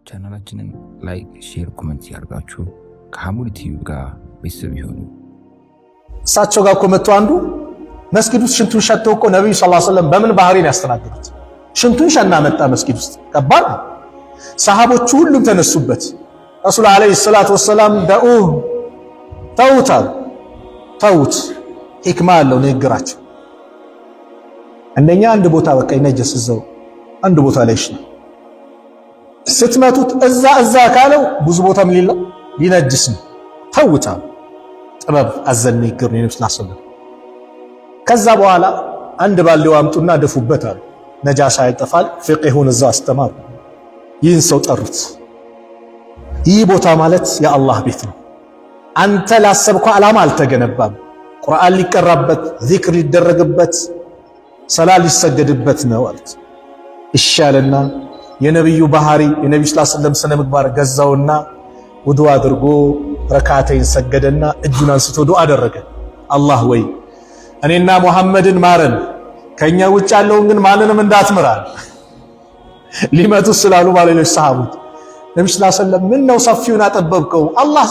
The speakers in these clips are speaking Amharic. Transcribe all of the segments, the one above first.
ቻናላችንን ላይክ፣ ሼር፣ ኮሜንት ያርጋችሁ ከሐሙድ ቲቪ ጋር ቤተሰብ ይሁኑ። እሳቸው ጋር እኮ መጥቶ አንዱ መስጊድ ውስጥ ሽንቱን ሸተው እኮ ነብዩ ሰለላሁ ዐለይሂ ወሰለም በምን ባህሪ ነው ያስተናገዱት? ሽንቱን ሸና መጣ መስጊድ ውስጥ ከባድ ነው። ሰሃቦቹ ሁሉም ተነሱበት። ረሱል ዐለይሂ ሰላቱ ወሰላም ተውት። ሂክማ አለው ንግግራቸው። አንደኛ አንድ ቦታ በቃ ይነጀስ እዛው አንድ ቦታ ላይ ነው ስትመቱት እዛ ካለው ብዙ ቦታ ምን ይላል ሊነጅስ ነው። ተውታል። ጥበብ አዘል ንግግር ነው ስለሰለም። ከዛ በኋላ አንድ ባልዲው አምጡና ደፉበት አሉ። ነጃሳ ይጠፋል። ፍቅሁን እዛ አስተማሩ። ይህን ሰው ጠሩት። ይህ ቦታ ማለት የአላህ ቤት ነው። አንተ ላሰብከው ዓላማ አልተገነባም። ቁርአን ሊቀራበት፣ ዚክር ሊደረግበት፣ ሰላት ሊሰገድበት ነው አሉት። ይሻልና የነብዩ ባህሪ የነብዩ ሰለላሁ ዐለይሂ ወሰለም ስነ ምግባር ገዛውና ውዱእ አድርጎ ረካዓተይን ሰገደና እጁን አንስቶ ዱዓ አደረገ። አላህ ወይ እኔና ሙሐመድን ማረን፣ ከኛ ውጭ ያለውን ግን ማንንም እንዳትምራል። ሊመቱ ስላሉ ባለሌሎች ሰሃቦች ነብዩ ሰለላሁ ዐለይሂ ወሰለም ምን ነው ሰፊውን አጠበብከው? አላህ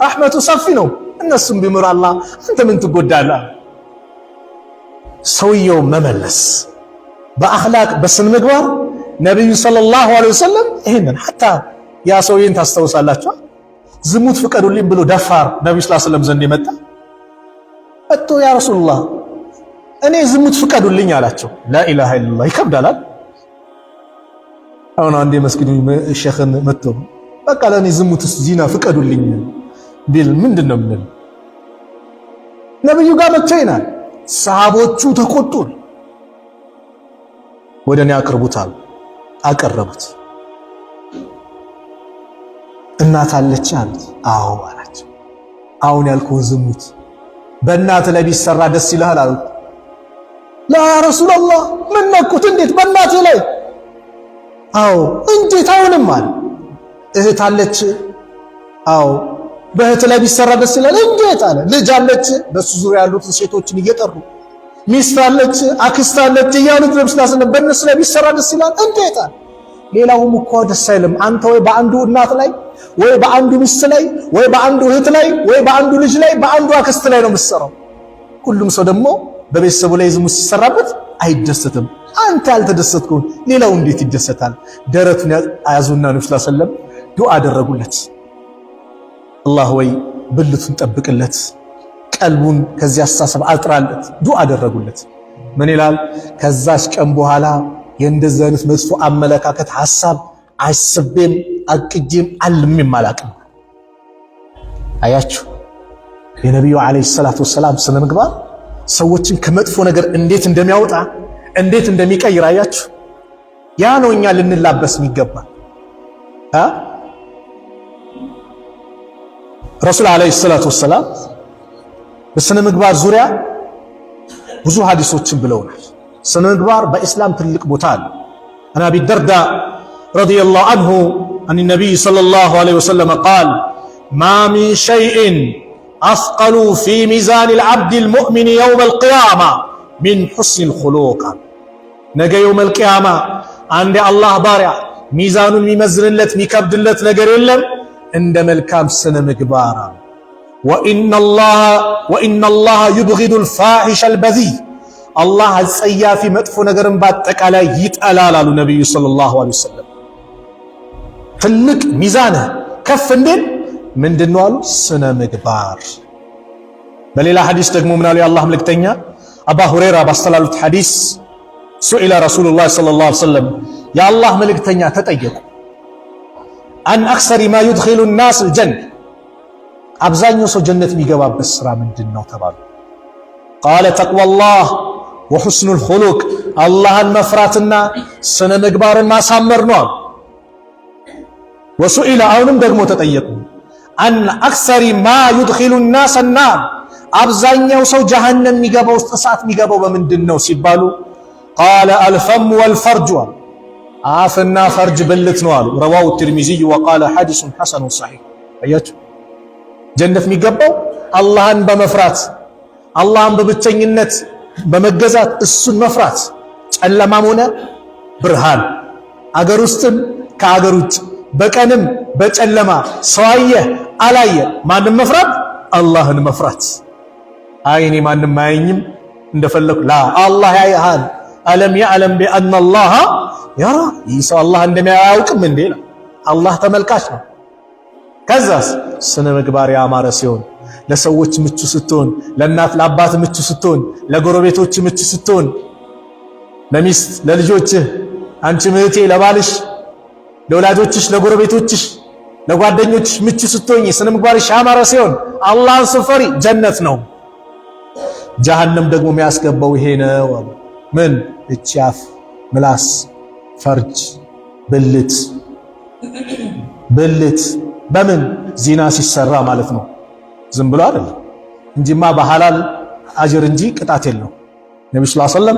ረሕመቱ ሰፊ ነው፣ እነሱም ቢምር አላህ አንተ ምን ትጎዳለህ? ሰውየው መመለስ በአኽላቅ በስነ ምግባር ነብዩ ሰለላሁ ዐለይሂ ወሰለም ይሄንን ሐታ ያ ሰውዬን ታስተውሳላችሁ። ዝሙት ፍቀዱልኝ ብሎ ደፋር ነብዩ ሰለላሁ ዐለይሂ ወሰለም ዘንድ የመጣ እቶ ያ ረሱላህ እኔ ዝሙት ፍቀዱልኝ አላቸው። ላኢላሃ ኢላላህ ይከብዳል። አሁን አንዴ መስጊዱ ሼኽን መጥቶ በቃ ለኔ ዝሙት ዚና ፍቀዱልኝ ቢል ምንድነው ምን ነብዩ ጋር መጥቶ ይናል። ሰሃቦቹ ተቆጡ። ወደኔ አቅርቡታል። አቀረቡት። እናት አለች አሉት። አዎ አላቸው። አሁን ያልከውን ዝሙት በእናት ላይ ቢሰራ ደስ ይልሃል አሉት። ላ ረሱላህ ምን ነኩት? እንዴት በእናቴ ላይ? አዎ እንዴት? አሁንም አለ እህት አለች። አዎ በእህት ላይ ቢሰራ ደስ ይላል። እንዴት አለ። ልጅ አለች። በሱ ዙሪያ ያሉትን ሴቶችን እየጠሩ ሚስት አለች፣ አክስት አለች እያሉት ነብዩ ሰለላሁ ዐለይሂ ወሰለም በእነሱ ላይ ቢሰራ ደስ ይላል። እንዴት አለ። ሌላውም እኮ ደስ አይልም። አንተ ወይ በአንዱ እናት ላይ ወይ በአንዱ ሚስት ላይ ወይ በአንዱ እህት ላይ ወይ በአንዱ ልጅ ላይ በአንዱ አክስት ላይ ነው የምትሰራው። ሁሉም ሰው ደግሞ በቤተሰቡ ላይ ዝሙት ሲሰራበት አይደሰትም። አንተ ያልተደሰትከው ሌላው እንዴት ይደሰታል? ደረቱን ያዙና ነብዩ ሰለላሁ ዐለይሂ ወሰለም ዱዓ አደረጉለት። አላህ ወይ ብልቱን ጠብቅለት፣ ቀልቡን ከዚህ አስተሳሰብ አጥራለት። ዱዓ አደረጉለት። ምን ይላል? ከዛች ቀን በኋላ የእንደዚህ አይነት መጥፎ አመለካከት ሐሳብ አስቤም አቅጄም አልሜም አላቅም። አያችሁ የነብዩ አለይሂ ሰላቱ ወሰላም ስነ ምግባር ሰዎችን ከመጥፎ ነገር እንዴት እንደሚያወጣ እንዴት እንደሚቀይር አያችሁ። ያ ነው እኛ ልንላበስ የሚገባ። ረሱል አለይሂ ሰላቱ ወሰላም በስነ ምግባር ዙሪያ ብዙ ሐዲሶችን ብለውናል። ስነ ምግባር በእስላም ትልቅ ቦታ አለ። አን አቢ ደርዳ ረዲየላሁ ዐንሁ አን ነቢይ ሰለላሁ ዐለይሂ ወሰለም ቃል ማ ሚን ሸይእን አስቀሉ ፊ ሚዛኒል ዐብዲል ሙእሚን የውመል ቂያማ ሚን ሑስኒል ኹሉቅ። ነገ የውመል ቂያማ አንድ የአላህ ባሪያ ሚዛኑን የሚመዝንለት የሚከብድለት ነገር የለም እንደ መልካም ስነ ምግባር። ወኢነላህ ዩብጊዱል ፋሒሸል በዚይ፣ አላህ አጸያፊ መጥፎ ነገርን በአጠቃላይ ይጠላል አሉ ነቢዩ ሰለላሁ ዐለይሂ ወሰለም። ትልቅ ሚዛንህ ከፍ እንዴት ምንድነው አሉ? ስነ ምግባር። በሌላ ሐዲስ ደግሞ ምን አሉ የአላህ መልእክተኛ? አባ ሁረይራ ባስተላሉት ሐዲስ ሱኢለ ረሱሉላህ ሰለላሁ ዐለይሂ ወሰለም የአላህ መልእክተኛ ተጠየቁ አን አክሰሪ ማ ዩድኺሉ ናስ አልጀነ፣ አብዛኛው ሰው ጀነት የሚገባበት ስራ ምንድነው ተባሉ። ቃለ ተቅዋላህ ወሑስኑል ኹሉቅ፣ አላህን መፍራትና ስነ ምግባርን ማሳመር ነው። ወሱኢለ አሁንም ደግሞ ተጠየቁ አን አክሰሪ ማ ዩድኺሉ ናስ አናር፣ አብዛኛው ሰው ጀሃነም የሚገባው ውስጥ እሳት የሚገባው በምንድነው ሲባሉ ቃለ አልፈሙ ወልፈርጁ፣ አፍና ፈርጅ ብልት ነው አሉ። ረዋሁ ትርሚዚ ወቃለ ሐዲሱን ሐሰኑን ሰሒህ። አያችሁ ጀነት የሚገባው አላህን በመፍራት አላህን በብቸኝነት በመገዛት እሱን መፍራት፣ ጨለማም ሆነ ብርሃን፣ አገር ውስጥም ከአገር ውጭ በቀንም በጨለማ ሰው አየህ አላየ ማንም መፍራት አላህን መፍራት። አይ እኔ ማንም አያየኝም እንደፈለኩ ላ አላህ ያያል። አለም ያዕለም ቢአነ አላህ የራ። ይህ ሰው አላህ እንደሚያውቅም እንዴ? አላህ ተመልካች ነው። ከዛስ ስነ ምግባር ያማረ ሲሆን፣ ለሰዎች ምቹ ስትሆን፣ ለእናት ለአባት ምቹ ስትሆን፣ ለጎረቤቶች ምቹ ስትሆን፣ ለሚስት ለልጆችህ፣ አንቺ እህቴ ለባልሽ፣ ለወላጆችሽ፣ ለጎረቤቶችሽ፣ ለጓደኞችሽ ምቹ ስትሆኝ፣ ስነ ምግባርሽ ያማረ ሲሆን፣ አላህን ስትፈሪ ጀነት ነው። ጀሃነም ደግሞ የሚያስገባው ይሄ ነው። ምን? እቺ አፍ፣ ምላስ፣ ፈርጅ፣ ብልት በምን ዚና ሲሰራ ማለት ነው። ዝም ብሎ አይደለም እንጂማ በሐላል አጅር እንጂ ቅጣት የለው። ነብዩ ሰለላሁ ዐለይሂ ወሰለም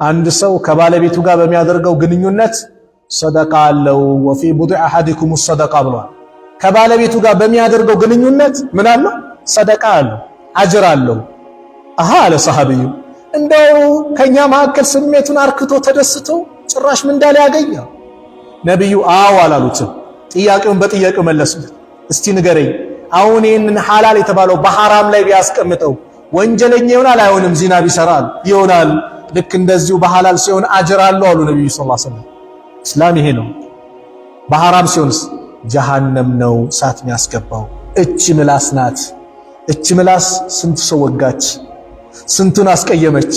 አንድ ሰው ከባለቤቱ ጋር በሚያደርገው ግንኙነት ሰደቃ አለው። ወፊ ቡድዕ አሐዲኩም ሰደቃ ብሏል። ከባለቤቱ ጋር በሚያደርገው ግንኙነት ምን አለው? ሰደቃ አለው፣ አጅር አለው። አሃ አለ ሰሃቢዩ፣ እንደው ከኛ መካከል ስሜቱን አርክቶ ተደስቶ ጭራሽ ምን እንዳለ ያገኛል። ነብዩ አዎ አላሉትም። ጥያቄውን በጥያቄው መለሱት። እስቲ ንገረኝ፣ አሁን ይህንን ሐላል የተባለው በሐራም ላይ ቢያስቀምጠው ወንጀለኛ ይሆናል አይሆንም? ዚና ቢሰራል ይሆናል። ልክ እንደዚሁ በሐላል ሲሆን አጅር አለው አሉ ነብዩ ሰለላሁ ዐለይሂ ወሰለም። እስላም ይሄ ነው። በሐራም ሲሆንስ ጀሃነም ነው እሳት የሚያስገባው። እቺ ምላስ ናት። እቺ ምላስ ስንት ሰው ወጋች፣ ስንቱን አስቀየመች።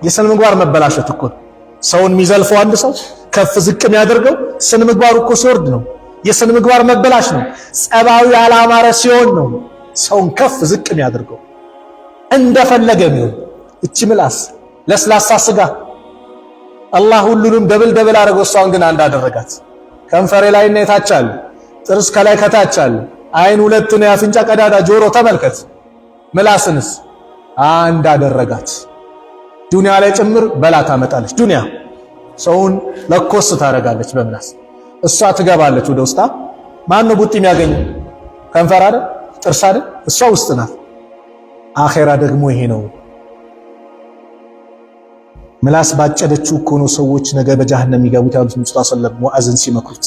የስነ ምግባር መበላሸት እኮ ሰውን የሚዘልፈው አንድ ሰው ከፍ ዝቅ የሚያደርገው ስነ ምግባሩ እኮ ሲወርድ ነው። የስነ ምግባር መበላሽ ነው። ጸባዩ ያላማረ ሲሆን ነው ሰውን ከፍ ዝቅ የሚያደርገው እንደፈለገ የሚሆን። እቺ ምላስ ለስላሳ ስጋ አላህ ሁሉንም ደብል አደረገው፣ እሷን ግን አንድ አደረጋት። ከንፈሬ ላይና የታች አለ፣ ጥርስ ከላይ ከታች አለ፣ አይን ሁለት ነው፣ የአፍንጫ ቀዳዳ፣ ጆሮ ተመልከት። ምላስንስ አንድ አደረጋት። ዱንያ ላይ ጭምር በላ ታመጣለች። ዱንያ ሰውን ለኮስ ታደርጋለች በምላስ። እሷ ትገባለች ወደ ውስጣ። ማን ነው ቡጥ የሚያገኘው? ከንፈር አይደል? ጥርስ አይደል? እሷ ውስጥ ናት። አኼራ ደግሞ ይሄ ነው። ምላስ ባጨደችው እኮ ነው ሰዎች ነገ በጀሃነም የሚገቡት ያሉት ነብዩ ሰለላሁ ዐለይሂ ወሰለም ሙአዝን ሲመክሩት።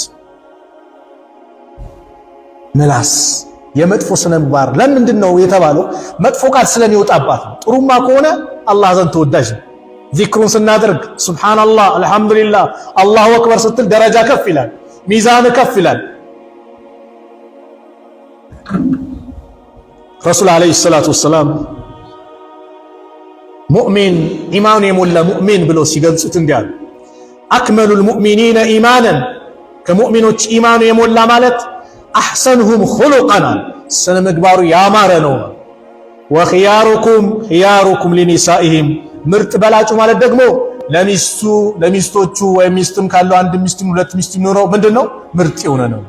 ምላስ የመጥፎ ስነ ምግባር ለምንድን ነው የተባለው? መጥፎ ቃል ስለሚወጣባት ነው። ጥሩማ ከሆነ አላህ ዘንድ ተወዳጅ ነው። ዚክሩን ስናደርግ ሱብሃንአላህ፣ አልሐምዱሊላህ፣ አላሁ አክበር ስትል ደረጃ ከፍ ይላል፣ ሚዛን ከፍ ይላል። ረሱል አለይሂ ሰላቱ ወሰላም ሙእሚን ኢማኑ የሞላ ሙእሚን ብለው ሲገልጹት እንዲህ አሉ። አክመሉል ሙእሚኒነ ኢማናን፣ ከሙእሚኖች ኢማኑ የሞላ ማለት አሕሰንሁም ኹሉቀን፣ ስነ ምግባሩ ያማረ ነው። ወኺያሩኩም ኺያሩኩም ሊኒሳኢሂም፣ ምርጥ በላጩ ማለት ደግሞ ለሚስቶቹ ወይም ሚስትም ካለው አንድ ሚስትም ሁለት ሚስትም ኖረው ምንድነው ምርጥ የሆነ ነው።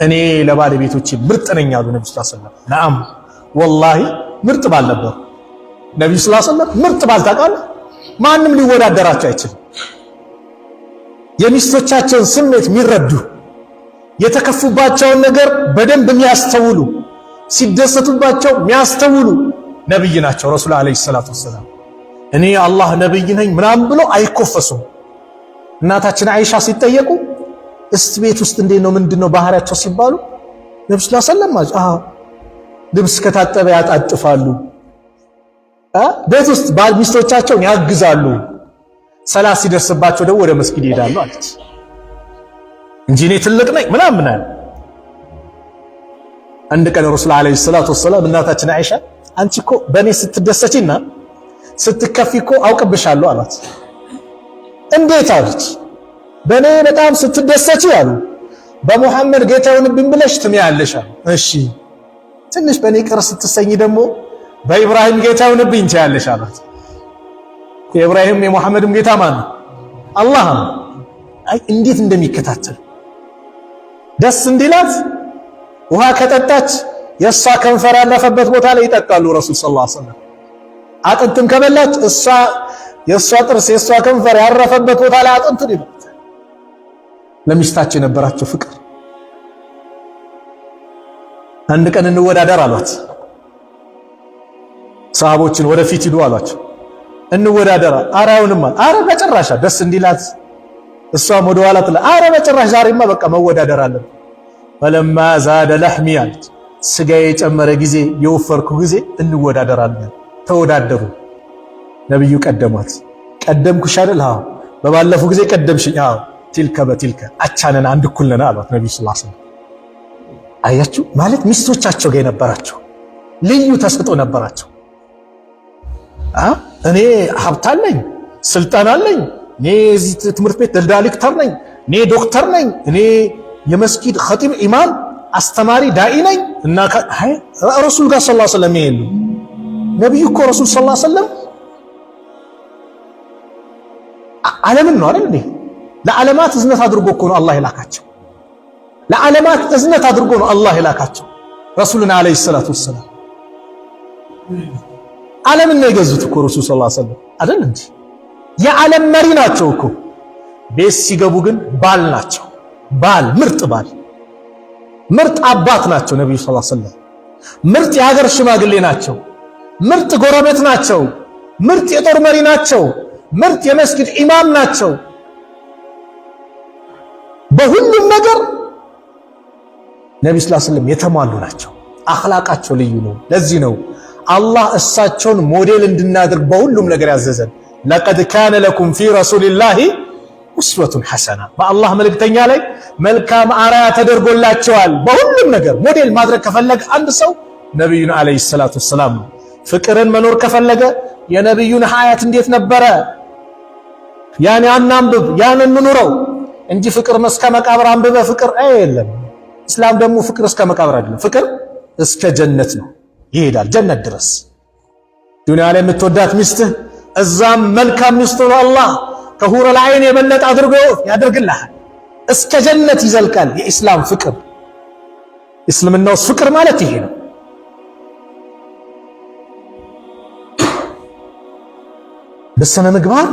እኔ ለባለቤቶቼ ምርጥ ነኝ አሉ ነብዩ ሰለላሁ ዐለይሂ ወሰለም። ነዓም ወላሂ ምርጥ ባል ነበሩ ነብዩ ሰለላሁ ዐለይሂ ወሰለም። ምርጥ ባል ታውቃለህ፣ ማንም ሊወዳደራቸው አይችልም። የሚስቶቻቸውን ስሜት የሚረዱ፣ የተከፉባቸውን ነገር በደንብ የሚያስተውሉ፣ ሲደሰቱባቸው የሚያስተውሉ ነብይ ናቸው ረሱል አለይሂ ሰላቱ ወሰላም። እኔ አላህ ነብይ ነኝ ምናምን ብሎ አይኮፈሱም። እናታችን አይሻ ሲጠየቁ እስቲ ቤት ውስጥ እንዴት ነው ምንድነው ባህሪያቸው ሲባሉ ነብዩ ሰለላሁ ዐለይሂ ወሰለም ልብስ ከታጠበ ያጣጥፋሉ፣ ቤት ውስጥ ባል ሚስቶቻቸውን ያግዛሉ፣ ሰላት ሲደርስባቸው ደግሞ ወደ መስጊድ ይሄዳሉ አለች እንጂ እኔ ትልቅ ነኝ ምናምን አለ። አንድ ቀን ረሱል አለይሂ ሰላቱ ወሰላም እናታችን አይሻ አንቺ እኮ በእኔ ስትደሰቺና ስትከፊ እኮ አውቅብሻለሁ አላት። እንዴት አለች። በእኔ በጣም ስትደሰቺ አሉ በሙሐመድ ጌታ ይሁንብኝ ብለሽ ትምያለሽ አሉ። እሺ ትንሽ በእኔ ቅር ስትሰኝ ደግሞ በኢብራሂም ጌታ ይሁንብኝ ትያለሽ አላት። የኢብራሂም የሙሐመድም ጌታ ማን ነው? አላህ ነው። አይ እንዴት እንደሚከታተል ደስ እንዲላት ውሃ ከጠጣች የእሷ ከንፈር ያለፈበት ቦታ ላይ ይጠጣሉ ረሱል ሰለላሁ ዐለይሂ ወሰለም። አጥንትም ከበላች እሷ የእሷ ጥርስ የእሷ ከንፈር ያረፈበት ቦታ ላይ አጥንት ይበላል። ለሚስታቸው የነበራቸው ፍቅር። አንድ ቀን እንወዳደር አሏት። ሰሃቦችን ወደፊት ሂዱ አሏቸው። እንወዳደር። ኧረ አይሆንም አለ። ኧረ በጭራሽ ደስ እንዲላት እሷም ወደ ኋላ ትላ። ኧረ በጭራሽ ዛሬማ በቃ መወዳደር አለብን። ፈለማ ዛደ ለሕሚ አለች ስጋዬ የጨመረ ጊዜ የወፈርኩ ጊዜ እንወዳደራለን። ተወዳደሩ። ነብዩ ቀደሟት። ቀደምኩሽ አይደል? አዎ። በባለፈው ጊዜ ቀደምሽኝ። አዎ። ቲልከ በቲልከ አቻነን አንድ እኩል ነን አሏት ነብዩ ሰለላሁ ዐለይሂ ወሰለም። አያችሁ ማለት ሚስቶቻቸው ጋር የነበራቸው ልዩ ተሰጥኦ ነበራቸው። እኔ ሀብት አለኝ፣ ስልጣን አለኝ፣ እኔ እዚህ ትምህርት ቤት ዳይሬክተር ነኝ፣ እኔ ዶክተር ነኝ፣ እኔ የመስጊድ ኸጢብ ኢማም አስተማሪ ዳኢ ነኝ እና ረሱል ጋር ሰለላሁ ዐለይሂ ወሰለም ይሄሉ ነብዩ እኮ ረሱል ሰለላሁ ዐለይሂ ወሰለም ዓለምን ነው አይደል እንዴ? ለዓለማት እዝነት አድርጎ እኮ ነው አላህ የላካቸው። ለዓለማት እዝነት አድርጎ ነው አላህ የላካቸው ረሱልና አለይሂ ሰላቱ ወሰላም። ዓለምን ነው የገዙት እኮ ረሱል ሰለላሁ ዐለይሂ ወሰለም አይደል እንዴ? የዓለም መሪ ናቸው እኮ። ቤት ሲገቡ ግን ባል ናቸው። ባል ምርጥ ባል ምርጥ አባት ናቸው ነብዩ ሰለላሁ ዐለይሂ ወሰለም። ምርጥ የሀገር ሽማግሌ ናቸው። ምርጥ ጎረቤት ናቸው። ምርጥ የጦር መሪ ናቸው። ምርጥ የመስጊድ ኢማም ናቸው። በሁሉም ነገር ነብዩ ሰለላሁ ዐለይሂ ወሰለም የተሟሉ ናቸው። አኽላቃቸው ልዩ ነው። ለዚህ ነው አላህ እሳቸውን ሞዴል እንድናደርግ በሁሉም ነገር ያዘዘን። ለቀድ ካነ ለኩም ፊ ረሱሊላሂ ኡስወቱን ሐሰና። በአላህ መልእክተኛ ላይ መልካም አርአያ ተደርጎላቸዋል። በሁሉም ነገር ሞዴል ማድረግ ከፈለገ አንድ ሰው ነብዩን አለይሂ ሰላቱ ወሰላም ነው። ፍቅርን መኖር ከፈለገ የነብዩን ሐያት እንዴት ነበረ ያን አናንብብ ያን እንኑረው እንጂ ፍቅር እስከ መቃብር አንብበ ፍቅር የለም። እስላም ደግሞ ፍቅር እስከ መቃብር አይደለም። ፍቅር እስከ ጀነት ነው፣ ይሄዳል ጀነት ድረስ። ዱንያ ላይ የምትወዳት ሚስትህ እዛም መልካም ሚስት ነው አላህ ከሁረል ዐይን የበለጠ አድርጎ ያደርግልሃል። እስከ ጀነት ይዘልቃል የኢስላም ፍቅር። እስልምናው ፍቅር ማለት ይሄ ነው። በስነ ምግባር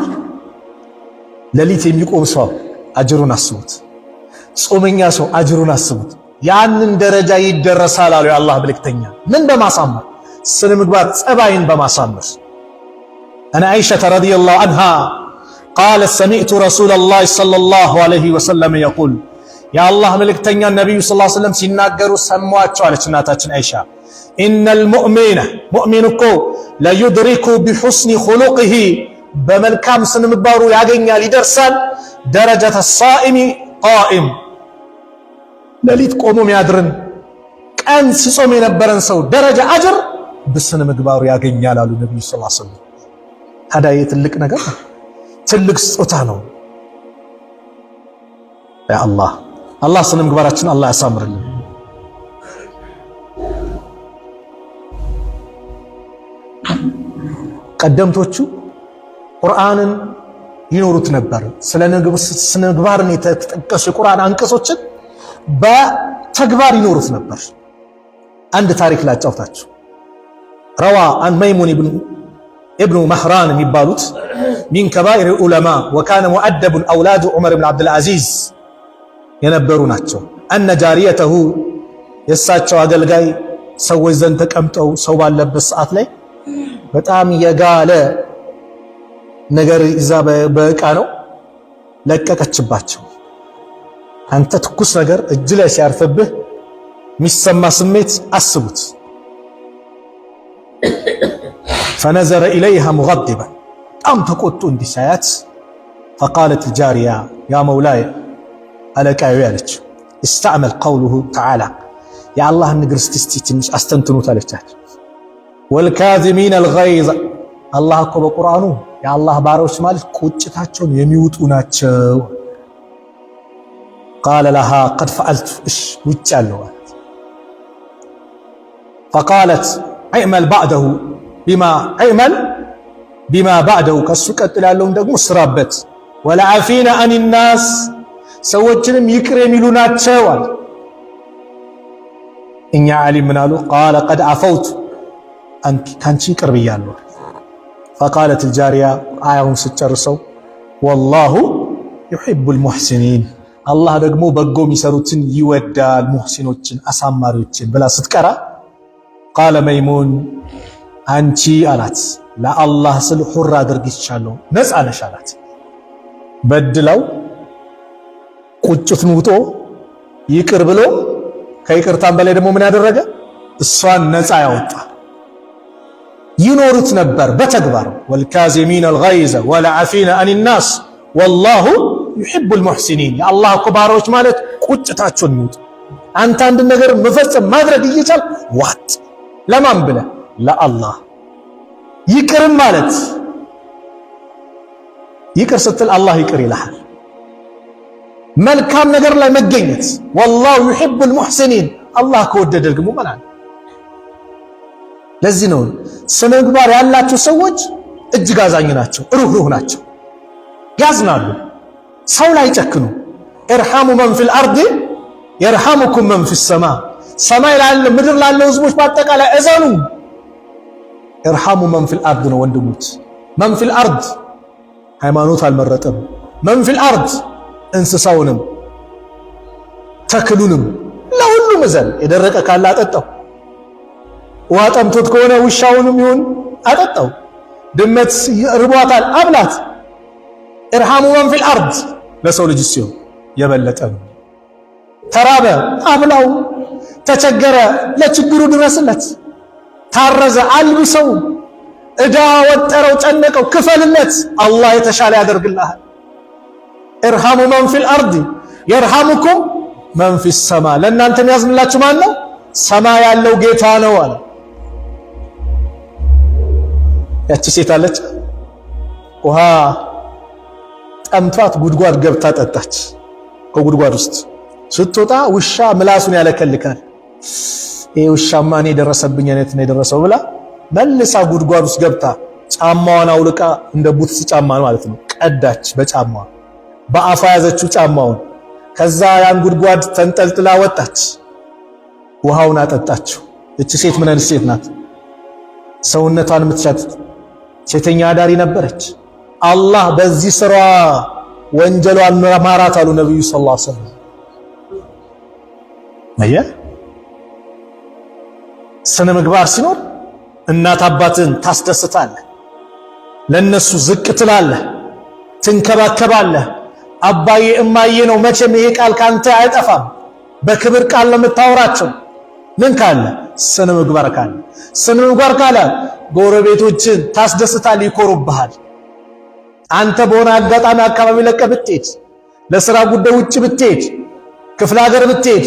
ሌሊት የሚቆም ሰው አጅሩን አስቡት። ጾመኛ ሰው አጅሩን አስቡት። ያንን ደረጃ ይደረሳል አሉ የአላህ መልእክተኛ። ምን በማሳመር ስነ ምግባር ጸባይን በማሳመር አና አይሸተ ረዲየላሁ ዐንሃ ቃለት ሰሚዕቱ ረሱለላሂ ሰለላሁ ዐለይሂ ወሰለም የቁል የአላህ መልእክተኛ ነብዩ ሰለላሁ ዐለይሂ ወሰለም ሲናገሩ ሰማቸው አለች እናታችን አይሻ። ኢነል ሙእሚነ ሙእሚን እኮ ለዩድሪኩ ቢሑስኒ ኹሉቂሂ በመልካም ስነ ምግባሩ ያገኛል ይደርሳል ደረጀተ ሳኢሚ ቃኢም ሌሊት ቆሞ የሚያድርን ቀን ሲጾም የነበረን ሰው ደረጃ አጅር በስነ ምግባሩ ያገኛል አሉ ነብዩ ሰለላሁ ዐለይሂ ወሰለም። ታዲያ ትልቅ ነገር ትልቅ ስጦታ ነው። ያ አላህ ስነ ምግባራችን አላህ ያሳምርልን። ቀደምቶቹ ቁርአንን ይኖሩት ነበር። ስነ ምግባርን የተጠቀሱ የቁርአን አንቀጾችን በተግባር ይኖሩት ነበር። አንድ ታሪክ ላጫውታችሁ። ረዋ አን መይሙን ኢብኑ መህራን የሚባሉት ሚን ከባኢር ዑለማ ወካነ ሙአደቡን አውላዱ ዑመር ብን አብዱልዓዚዝ የነበሩ ናቸው። አነ ጃሪየተሁ የእሳቸው አገልጋይ ሰዎች ዘንድ ተቀምጠው ሰው ባለበት ሰዓት ላይ በጣም የጋለ ነገር ይዛ በእቃ ነው ለቀቀችባቸው። አንተ ትኩስ ነገር እጅ ላይ ሲያርፍብህ የሚሰማ ስሜት አስቡት። ፈነዘረ ኢለይሃ ሙገዲበን በጣም ተቆጡ እንዲሳያት። ፈቃለት ልጃሪያ ያ መውላየ አለቃዬ ያለች እስተዕመል ቀውሉሁ ተዓላ የአላህን ንግር እስቲ ትንሽ አስተንትኑት አለቻት። ወልካዚሚነ አልገይዝ አላህ እኮ በቁርአኑ የአላህ ባሮች ማለት ቁጭታቸውን የሚውጡ ናቸው። ቃለ ለሃ ቀድ ፈዐልቱ እሽ ውጭ ያለው ማለት ፈቃለት ዕመል ባዕደሁ ቢማ ባዕደሁ ከሱ ቀጥል ያለውን ደግሞ ስራበት። ወለዓፊነ አን ናስ ሰዎችንም ይቅር የሚሉ ናቸው አለ። እኛ ዓሊም ምን አሉ? ቃለ ቀድ አፈውቱ ካንቺ ይቅር ብያለሁ። ፈቃለት ልጃሪያ አያውን ስጨርሰው ወላሁ ዩሒቡል ሙሕሲኒን አላህ ደግሞ በጎ የሚሰሩትን ይወዳል ሙሕሲኖችን አሳማሪዎችን ብላ ስትቀራ ቃለ መይሙን አንቺ አላት ለአላህ ስል ሁር አድርግሻለሁ ነፃ ነሽ አላት። በድላው ቁጭቱን ውጦ ይቅር ብሎ ከይቅርታም በላይ ደግሞ ምን ያደረገ እሷን ነፃ ያወጣ ይኖሩት ነበር በተግባር ወልካዚሚን አልገይዘ ወልዓፊነ አኒናስ ወላሁ ዩሂቡል ሙሕሲኒን። የአላህ እኮ ባሮች ማለት ቁጭታቸውን የሚውጡ አንተ አንድ ነገር መፈጸም ማድረግ እየቻል ዋጥ ለማን ብለህ ለአላህ ይቅርም ማለት ይቅር ስትል አላህ ይቅር ይልሃል። መልካም ነገር ላይ መገኘት ወላሁ ዩሂቡል ሙሕሲኒን አላህ ከወደደ ደግሞ ማለት ለዚህ ነው ስነ ምግባር ያላቸው ሰዎች እጅግ አዛኝ ናቸው፣ ሩህሩህ ናቸው፣ ያዝናሉ፣ ሰው ላይ ጨክኑ። እርሐሙ መን ፊል አርድ የርሐሙኩም መን ፊስ ሰማ። ሰማይ ላለ ምድር ላለው ህዝቦች በአጠቃላይ እዘኑ። እርሐሙ መን ፊል አርድ ነው ወንድሞች። መን ፊል አርድ ሃይማኖት አልመረጠም። መን ፊል አርድ እንስሳውንም ተክሉንም ለሁሉም እዘን። የደረቀ ካለ አጠጣው። ውሃ ጠምቶት ከሆነ ውሻውንም ይሁን አጠጣው። ድመት ርቧታል አብላት። እርሐሙ መን ፊል አርድ ለሰው ልጅ ሲሆን የበለጠ ነው። ተራበ አብላው፣ ተቸገረ ለችግሩ ድረስለት፣ ታረዘ አልብሰው፣ ዕዳ ወጠረው ጨነቀው ክፈልለት፣ አላህ የተሻለ ያደርግልሃል። እርሐሙ መን ፊል አርድ የርሐሙኩም መን ፊስ ሰማ። ለእናንተ የሚያዝንላችሁ ማን ነው? ሰማይ ያለው ጌታ ነው አለ። ያቺ ሴት አለች ውሃ ጠምቷት ጉድጓድ ገብታ ጠጣች። ከጉድጓድ ውስጥ ስትወጣ ውሻ ምላሱን ያለከልካል። ይሄ ውሻማ እኔ ደረሰብኝ አይነት ነው የደረሰው ብላ መልሳ ጉድጓድ ውስጥ ገብታ ጫማዋን አውልቃ እንደ ቡትስ ጫማ ማለት ነው ቀዳች። በጫማዋ በአፋ ያዘችው ጫማውን። ከዛ ያን ጉድጓድ ተንጠልጥላ ወጣች። ውሃውን አጠጣችው። እቺ ሴት ምን አይነት ሴት ናት? ሰውነቷን የምትሸት ሴተኛ አዳሪ ነበረች። አላህ በዚህ ስራ ወንጀሏን ማራት አሉ ነብዩ ሰለላሁ ዐለይሂ ወሰለም። ስነ ምግባር ሲኖር እናት አባትን ታስደስታለህ፣ ለነሱ ዝቅ ትላለህ፣ ትንከባከባለህ። አባዬ እማዬ ነው መቼም ይሄ ቃል ካንተ አይጠፋም። በክብር ቃል ነው የምታወራቸው። ምን ካለ? ስነ ምግባር ካለ። ስነ ምግባር ካለ ጎረቤቶችን ታስደስታለህ፣ ይኮሩብሃል። አንተ በሆነ አጋጣሚ አካባቢ ለቀህ ብትሄድ፣ ለሥራ ጉዳይ ውጭ ብትሄድ፣ ክፍለ ሀገር ብትሄድ፣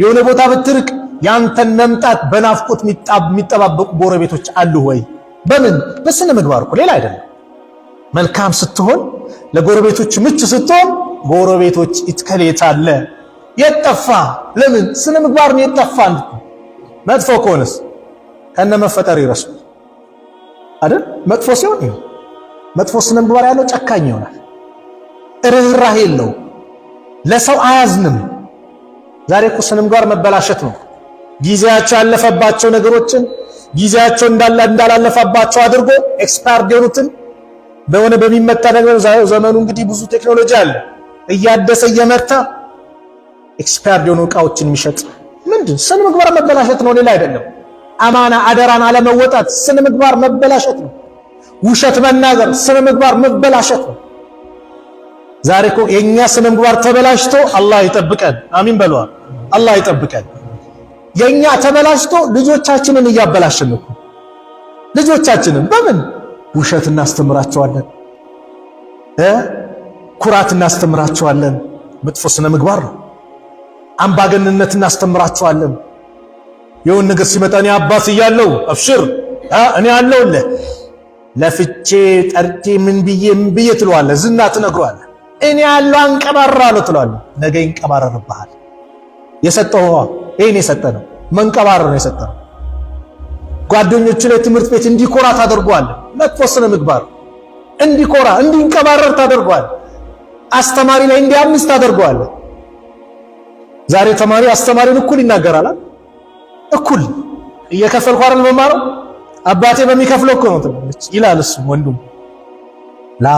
የሆነ ቦታ ብትርቅ ያንተን መምጣት በናፍቆት የሚጠባበቁ ጎረቤቶች አሉ ወይ? በምን? በስነ ምግባር እኮ ሌላ አይደለም። መልካም ስትሆን፣ ለጎረቤቶች ምቹ ስትሆን፣ ጎረቤቶች ይትከሌታለ የጠፋ ለምን? ስነ ምግባር ነው የጠፋ። መጥፎ ከሆነስ ከነ መፈጠር ይረሱ አይደል? መጥፎ ሲሆን ይሁን መጥፎ ስነ ምግባር ያለው ጨካኝ ይሆናል። ርህራሄ የለው፣ ለሰው አያዝንም። ዛሬ እኮ ስነ ምግባር መበላሸት ነው። ጊዜያቸው ያለፈባቸው ነገሮችን ጊዜያቸው እንዳላለፈባቸው አድርጎ ኤክስፓየርድ የሆኑትን በሆነ በሚመታ ነገር ዘመኑ እንግዲህ ብዙ ቴክኖሎጂ አለ እያደሰ እየመታ ኤክስፓየርድ የሆኑ እቃዎችን የሚሸጥ ምንድን ስነ ምግባር መበላሸት ነው፣ ሌላ አይደለም። አማና አደራን አለመወጣት ስነ ምግባር መበላሸት ነው። ውሸት መናገር ስነ ምግባር መበላሸት ነው። ዛሬ እኮ የኛ ስነ ምግባር ተበላሽቶ አላህ ይጠብቀን፣ አሚን በለዋል። አላህ ይጠብቀን። የኛ ተበላሽቶ ልጆቻችንን እያበላሽን ነው። ልጆቻችንን በምን ውሸት እናስተምራቸዋለን፣ ኩራት እናስተምራቸዋለን። መጥፎ ስነ ምግባር ነው። አምባገንነት እናስተምራቸዋለን። የሆነ ነገር ሲመጣ እኔ አባት እያለሁ አብሽር እኔ አለሁልህ ለፍቼ ጠርቴ ምን ብዬ ትለዋለህ። ዝና ትነግረዋለህ። እኔ ያለው አንቀባራለሁ ትለዋለህ። ነገ ይንቀባረርብሃል። የሰጠው ይሄን የሰጠነው መንቀባረር ነው የሰጠነው። ጓደኞቹ ላይ ትምህርት ቤት እንዲኮራ ታደርገዋለህ። መጥፎ ስነ ምግባር እንዲኮራ እንዲንቀባረር ታደርገዋለህ። አስተማሪ ላይ እንዲያምስ ታደርገዋለህ። ዛሬ ተማሪ አስተማሪን እኩል ይናገራል። እኩል እየከፈልኩ አይደል መማረው አባቴ በሚከፍለው እኮ ነው ይላል እሱ ወንዱም። ላ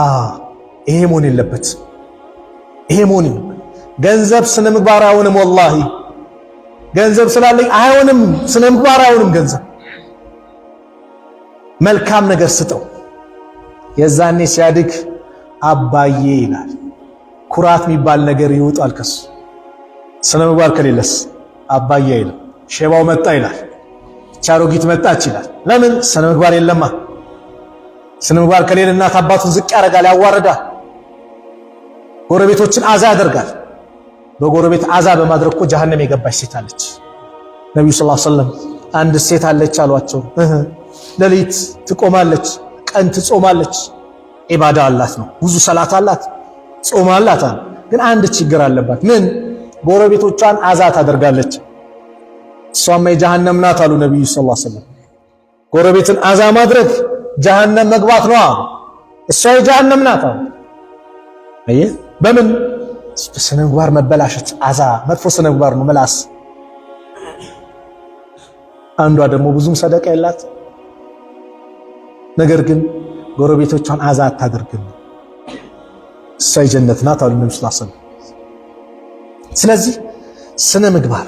ይሄ መሆን የለበትም። ይሄ መሆን የለበትም። ገንዘብ ስነ ምግባር አይሆንም። ወላሂ ገንዘብ ስላለኝ አይሆንም፣ ስነ ምግባር አይሆንም ገንዘብ። መልካም ነገር ስጠው። የዛኔ ሲያድግ አባዬ ይላል። ኩራት የሚባል ነገር ይወጣል ከሱ። ስነ ምግባር ከሌለስ አባዬ አይልም። ሼባው መጣ ይላል። ቻሮጊት መጣች ይላል። ለምን? ስነ ምግባር የለማ። ስነ ምግባር ከሌለ እናት አባቱን ዝቅ ያደርጋል፣ ያዋርዳል፣ ጎረቤቶችን አዛ ያደርጋል። በጎረቤት አዛ በማድረግ እኮ ጀሃነም የገባች ሴት አለች። ነብዩ ሰለላሁ ዐለይሂ ወሰለም አንድ ሴት አለች አሏቸው። ሌሊት ትቆማለች፣ ቀን ትጾማለች፣ ኢባዳ አላት ነው፣ ብዙ ሰላት አላት፣ ጾም አላት። ግን አንድ ችግር አለባት። ምን? ጎረቤቶቿን አዛ ታደርጋለች። እሷም የጀሃነም ናት አሉ ነብዩ ሰለላሁ ዐለይሂ ወሰለም። ጎረቤትን አዛ ማድረግ ጀሃነም መግባት ነው። እሷ የጀሃነም ናት አሉ። አየህ፣ በምን? ስነ ምግባር መበላሸት። አዛ መጥፎ ስነ ምግባር ነው፣ ምላስ። አንዷ ደግሞ ብዙም ሰደቃ የላት፣ ነገር ግን ጎረቤቶቿን አዛ አታደርግም። እሷ የጀነት ናት አሉ ነብዩ ሰለላሁ ዐለይሂ ወሰለም። ስለዚህ ስነ ምግባር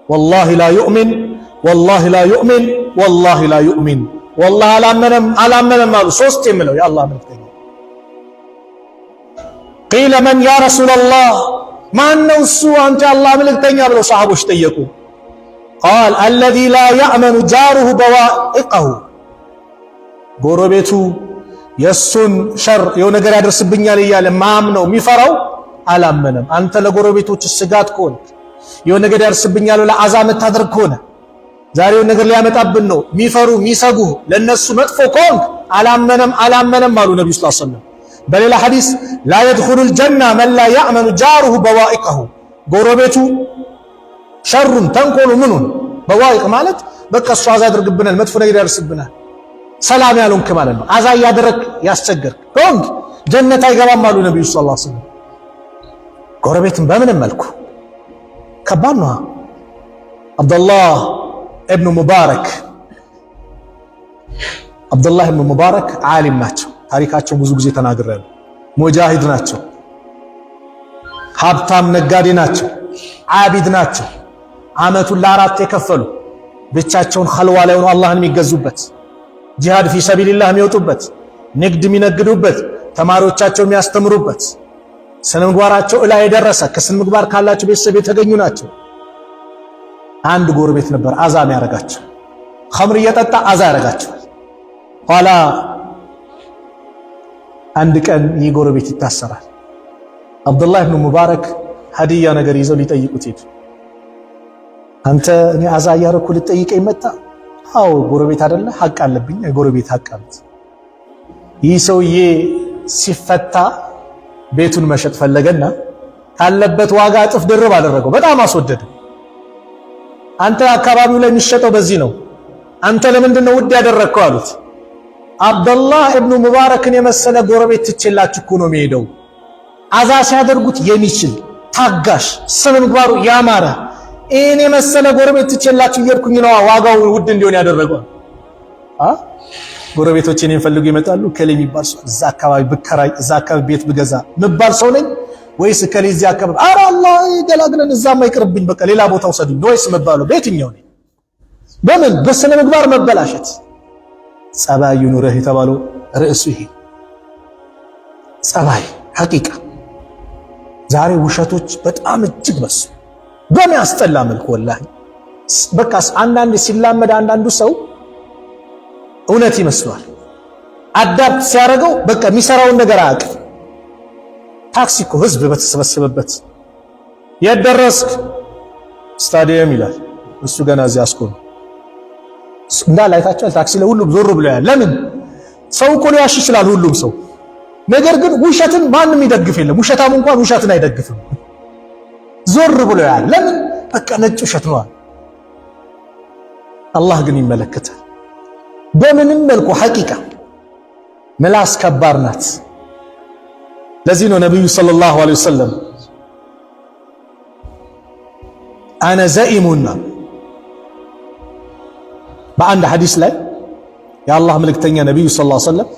ወላሂ ላ ዩእሚን ወላሂ ላ ዩእሚን ወላሂ ላ ዩእሚን ወላሂ አላመነም አሉ። ሶስት የምለው የአላህ መልእክተኛ። ቂለ መን ያ ረሱለላህ፣ ማን ነው እሱ አንተ የአላህ መልእክተኛ ብለው ሰሃቦች ጠየቁ። ቃል አለዚ ላ ያእመኑ ጃሩሁ በዋኢቀሁ፣ ጎረቤቱ የእሱን ሸር የሆነ ነገር ያደርስብኛል እያለ ማምነው የሚፈራው አላመነም። አንተ ለጎረቤቶች ስጋት ከሆነ የሆነ ነገር ያደርስብኛል ብለህ አዛ የምታደርግ ከሆነ ዛሬውን ነገር ሊያመጣብን ነው የሚፈሩ የሚሰጉ ለነሱ መጥፎ ከሆንክ አላመነም አሉ ነብዩ ሰለላሁ ዐለይሂ ወሰለም። በሌላ ሐዲስ ላ የድኹሉል ጀና መን ላ ያእመኑ ጃሩሁ በዋኢቀሁ፣ ጎረቤቱ ሸሩን ተንኮሉ ምኑን በዋኢቅ ማለት በቃ እሱ አዛ ያደርግብናል፣ መጥፎ ነገር ያደርስብናል፣ ሰላም ያልሆንክ ማለት ነው። አዛ እያደረግ ያስቸገርክ ከሆንክ ጀነት አይገባም አሉ ነብዩ ሰለላሁ ዐለይሂ ወሰለም። ጎረቤትን በምንም መልኩ ከባድ ነው። አብዱላህ ኢብኑ ሙባረክ ዓሊም ናቸው። ታሪካቸው ብዙ ጊዜ ተናግሬያለሁ። ሙጃሂድ ናቸው። ሀብታም ነጋዴ ናቸው። ዓቢድ ናቸው። ዓመቱን ለአራት የከፈሉ ብቻቸውን ኸልዋ ላይ ሆነው አላህን የሚገዙበት፣ ጂሃድ ፊ ሰቢልላህ የሚወጡበት፣ ንግድ የሚነግዱበት፣ ተማሪዎቻቸው የሚያስተምሩበት፣ ስነ ምግባራቸው እላይ የደረሰ ከስነ ምግባር ካላቸው ቤተሰብ የተገኙ ናቸው። አንድ ጎረቤት ነበር አዛ የሚያረጋቸው፣ ኸምር እየጠጣ አዛ ያረጋቸዋል። ኋላ አንድ ቀን ይህ ጎረቤት ይታሰራል። አብዱላህ ኢብኑ ሙባረክ ሀዲያ ነገር ይዘው ሊጠይቁት ሄዱ። አንተ እኔ አዛ እያረኩ ልጠይቀኝ መጣ? አዎ ጎረቤት አይደለ ሐቅ አለብኝ፣ የጎረቤት ሐቅ አሉት። ይህ ሰውዬ ሲፈታ ቤቱን መሸጥ ፈለገና ካለበት ዋጋ እጥፍ ድርብ አደረገው። በጣም አስወደደ። አንተ አካባቢው ላይ የሚሸጠው በዚህ ነው፣ አንተ ለምንድን ነው ውድ ያደረግከው አሉት። አብዱላህ ኢብኑ ሙባረክን የመሰለ ጎረቤት ትችላችሁ እኮ ነው የሚሄደው። አዛ ሲያደርጉት የሚችል ታጋሽ፣ ስነ ምግባሩ ያማረ እኔ የመሰለ ጎረቤት ትችላችሁ እየሄድኩኝ ነው ዋጋው ውድ እንዲሆን ያደረገው። ጎረቤቶች እኔን ፈልጉ ይመጣሉ። ከሌ የሚባል ሰው እዛ አካባቢ ብከራይ እዛ አካባቢ ቤት ብገዛ ምባል ሰው ነኝ ወይስ ከሌ እዚህ አካባቢ ኧረ አላህ ገላግለን እዛማ ይቅርብኝ በቃ ሌላ ቦታ ውሰዱኝ ወይስ ምባለው በየትኛው ነኝ? በምን? በስነ ምግባር መበላሸት። ጸባይ ይኑርህ የተባለው ርዕሱ ይሄ ጸባይ ሐቂቃ። ዛሬ ውሸቶች በጣም እጅግ በሱ በሚያስጠላ መልኩ ወላሂ። በቃ አንዳንድ ሲላመድ አንዳንዱ ሰው እውነት ይመስሏል። አዳፕት ሲያደርገው በቃ የሚሰራውን ነገር አያውቅም። ታክሲ እኮ ህዝብ በተሰበሰበበት የደረስክ ስታዲየም ይላል እሱ ገና እዚያ አስቆም እንዳለ አይታችኋል። ታክሲ ላይ ሁሉም ዞር ብሎ ያያል። ለምን? ሰው እኮ ሊዋሽ ይችላል ሁሉም ሰው። ነገር ግን ውሸትን ማንም ይደግፍ የለም። ውሸታም እንኳን ውሸትን አይደግፍም። ዞር ብሎ ያያል። ለምን? በቃ ነጭ ውሸት ነው። አላህ ግን ይመለከታል በምንም መልኩ። ሐቂቃ ምላስ ከባድ ናት። ለዚህ ነው ነብዩ ሰለላሁ ዐለይሂ ወሰለም አነ ዘኢሙና በአንድ ሐዲስ ላይ የአላህ መልእክተኛ ነብዩ ሰለላሁ ዐለይሂ ወሰለም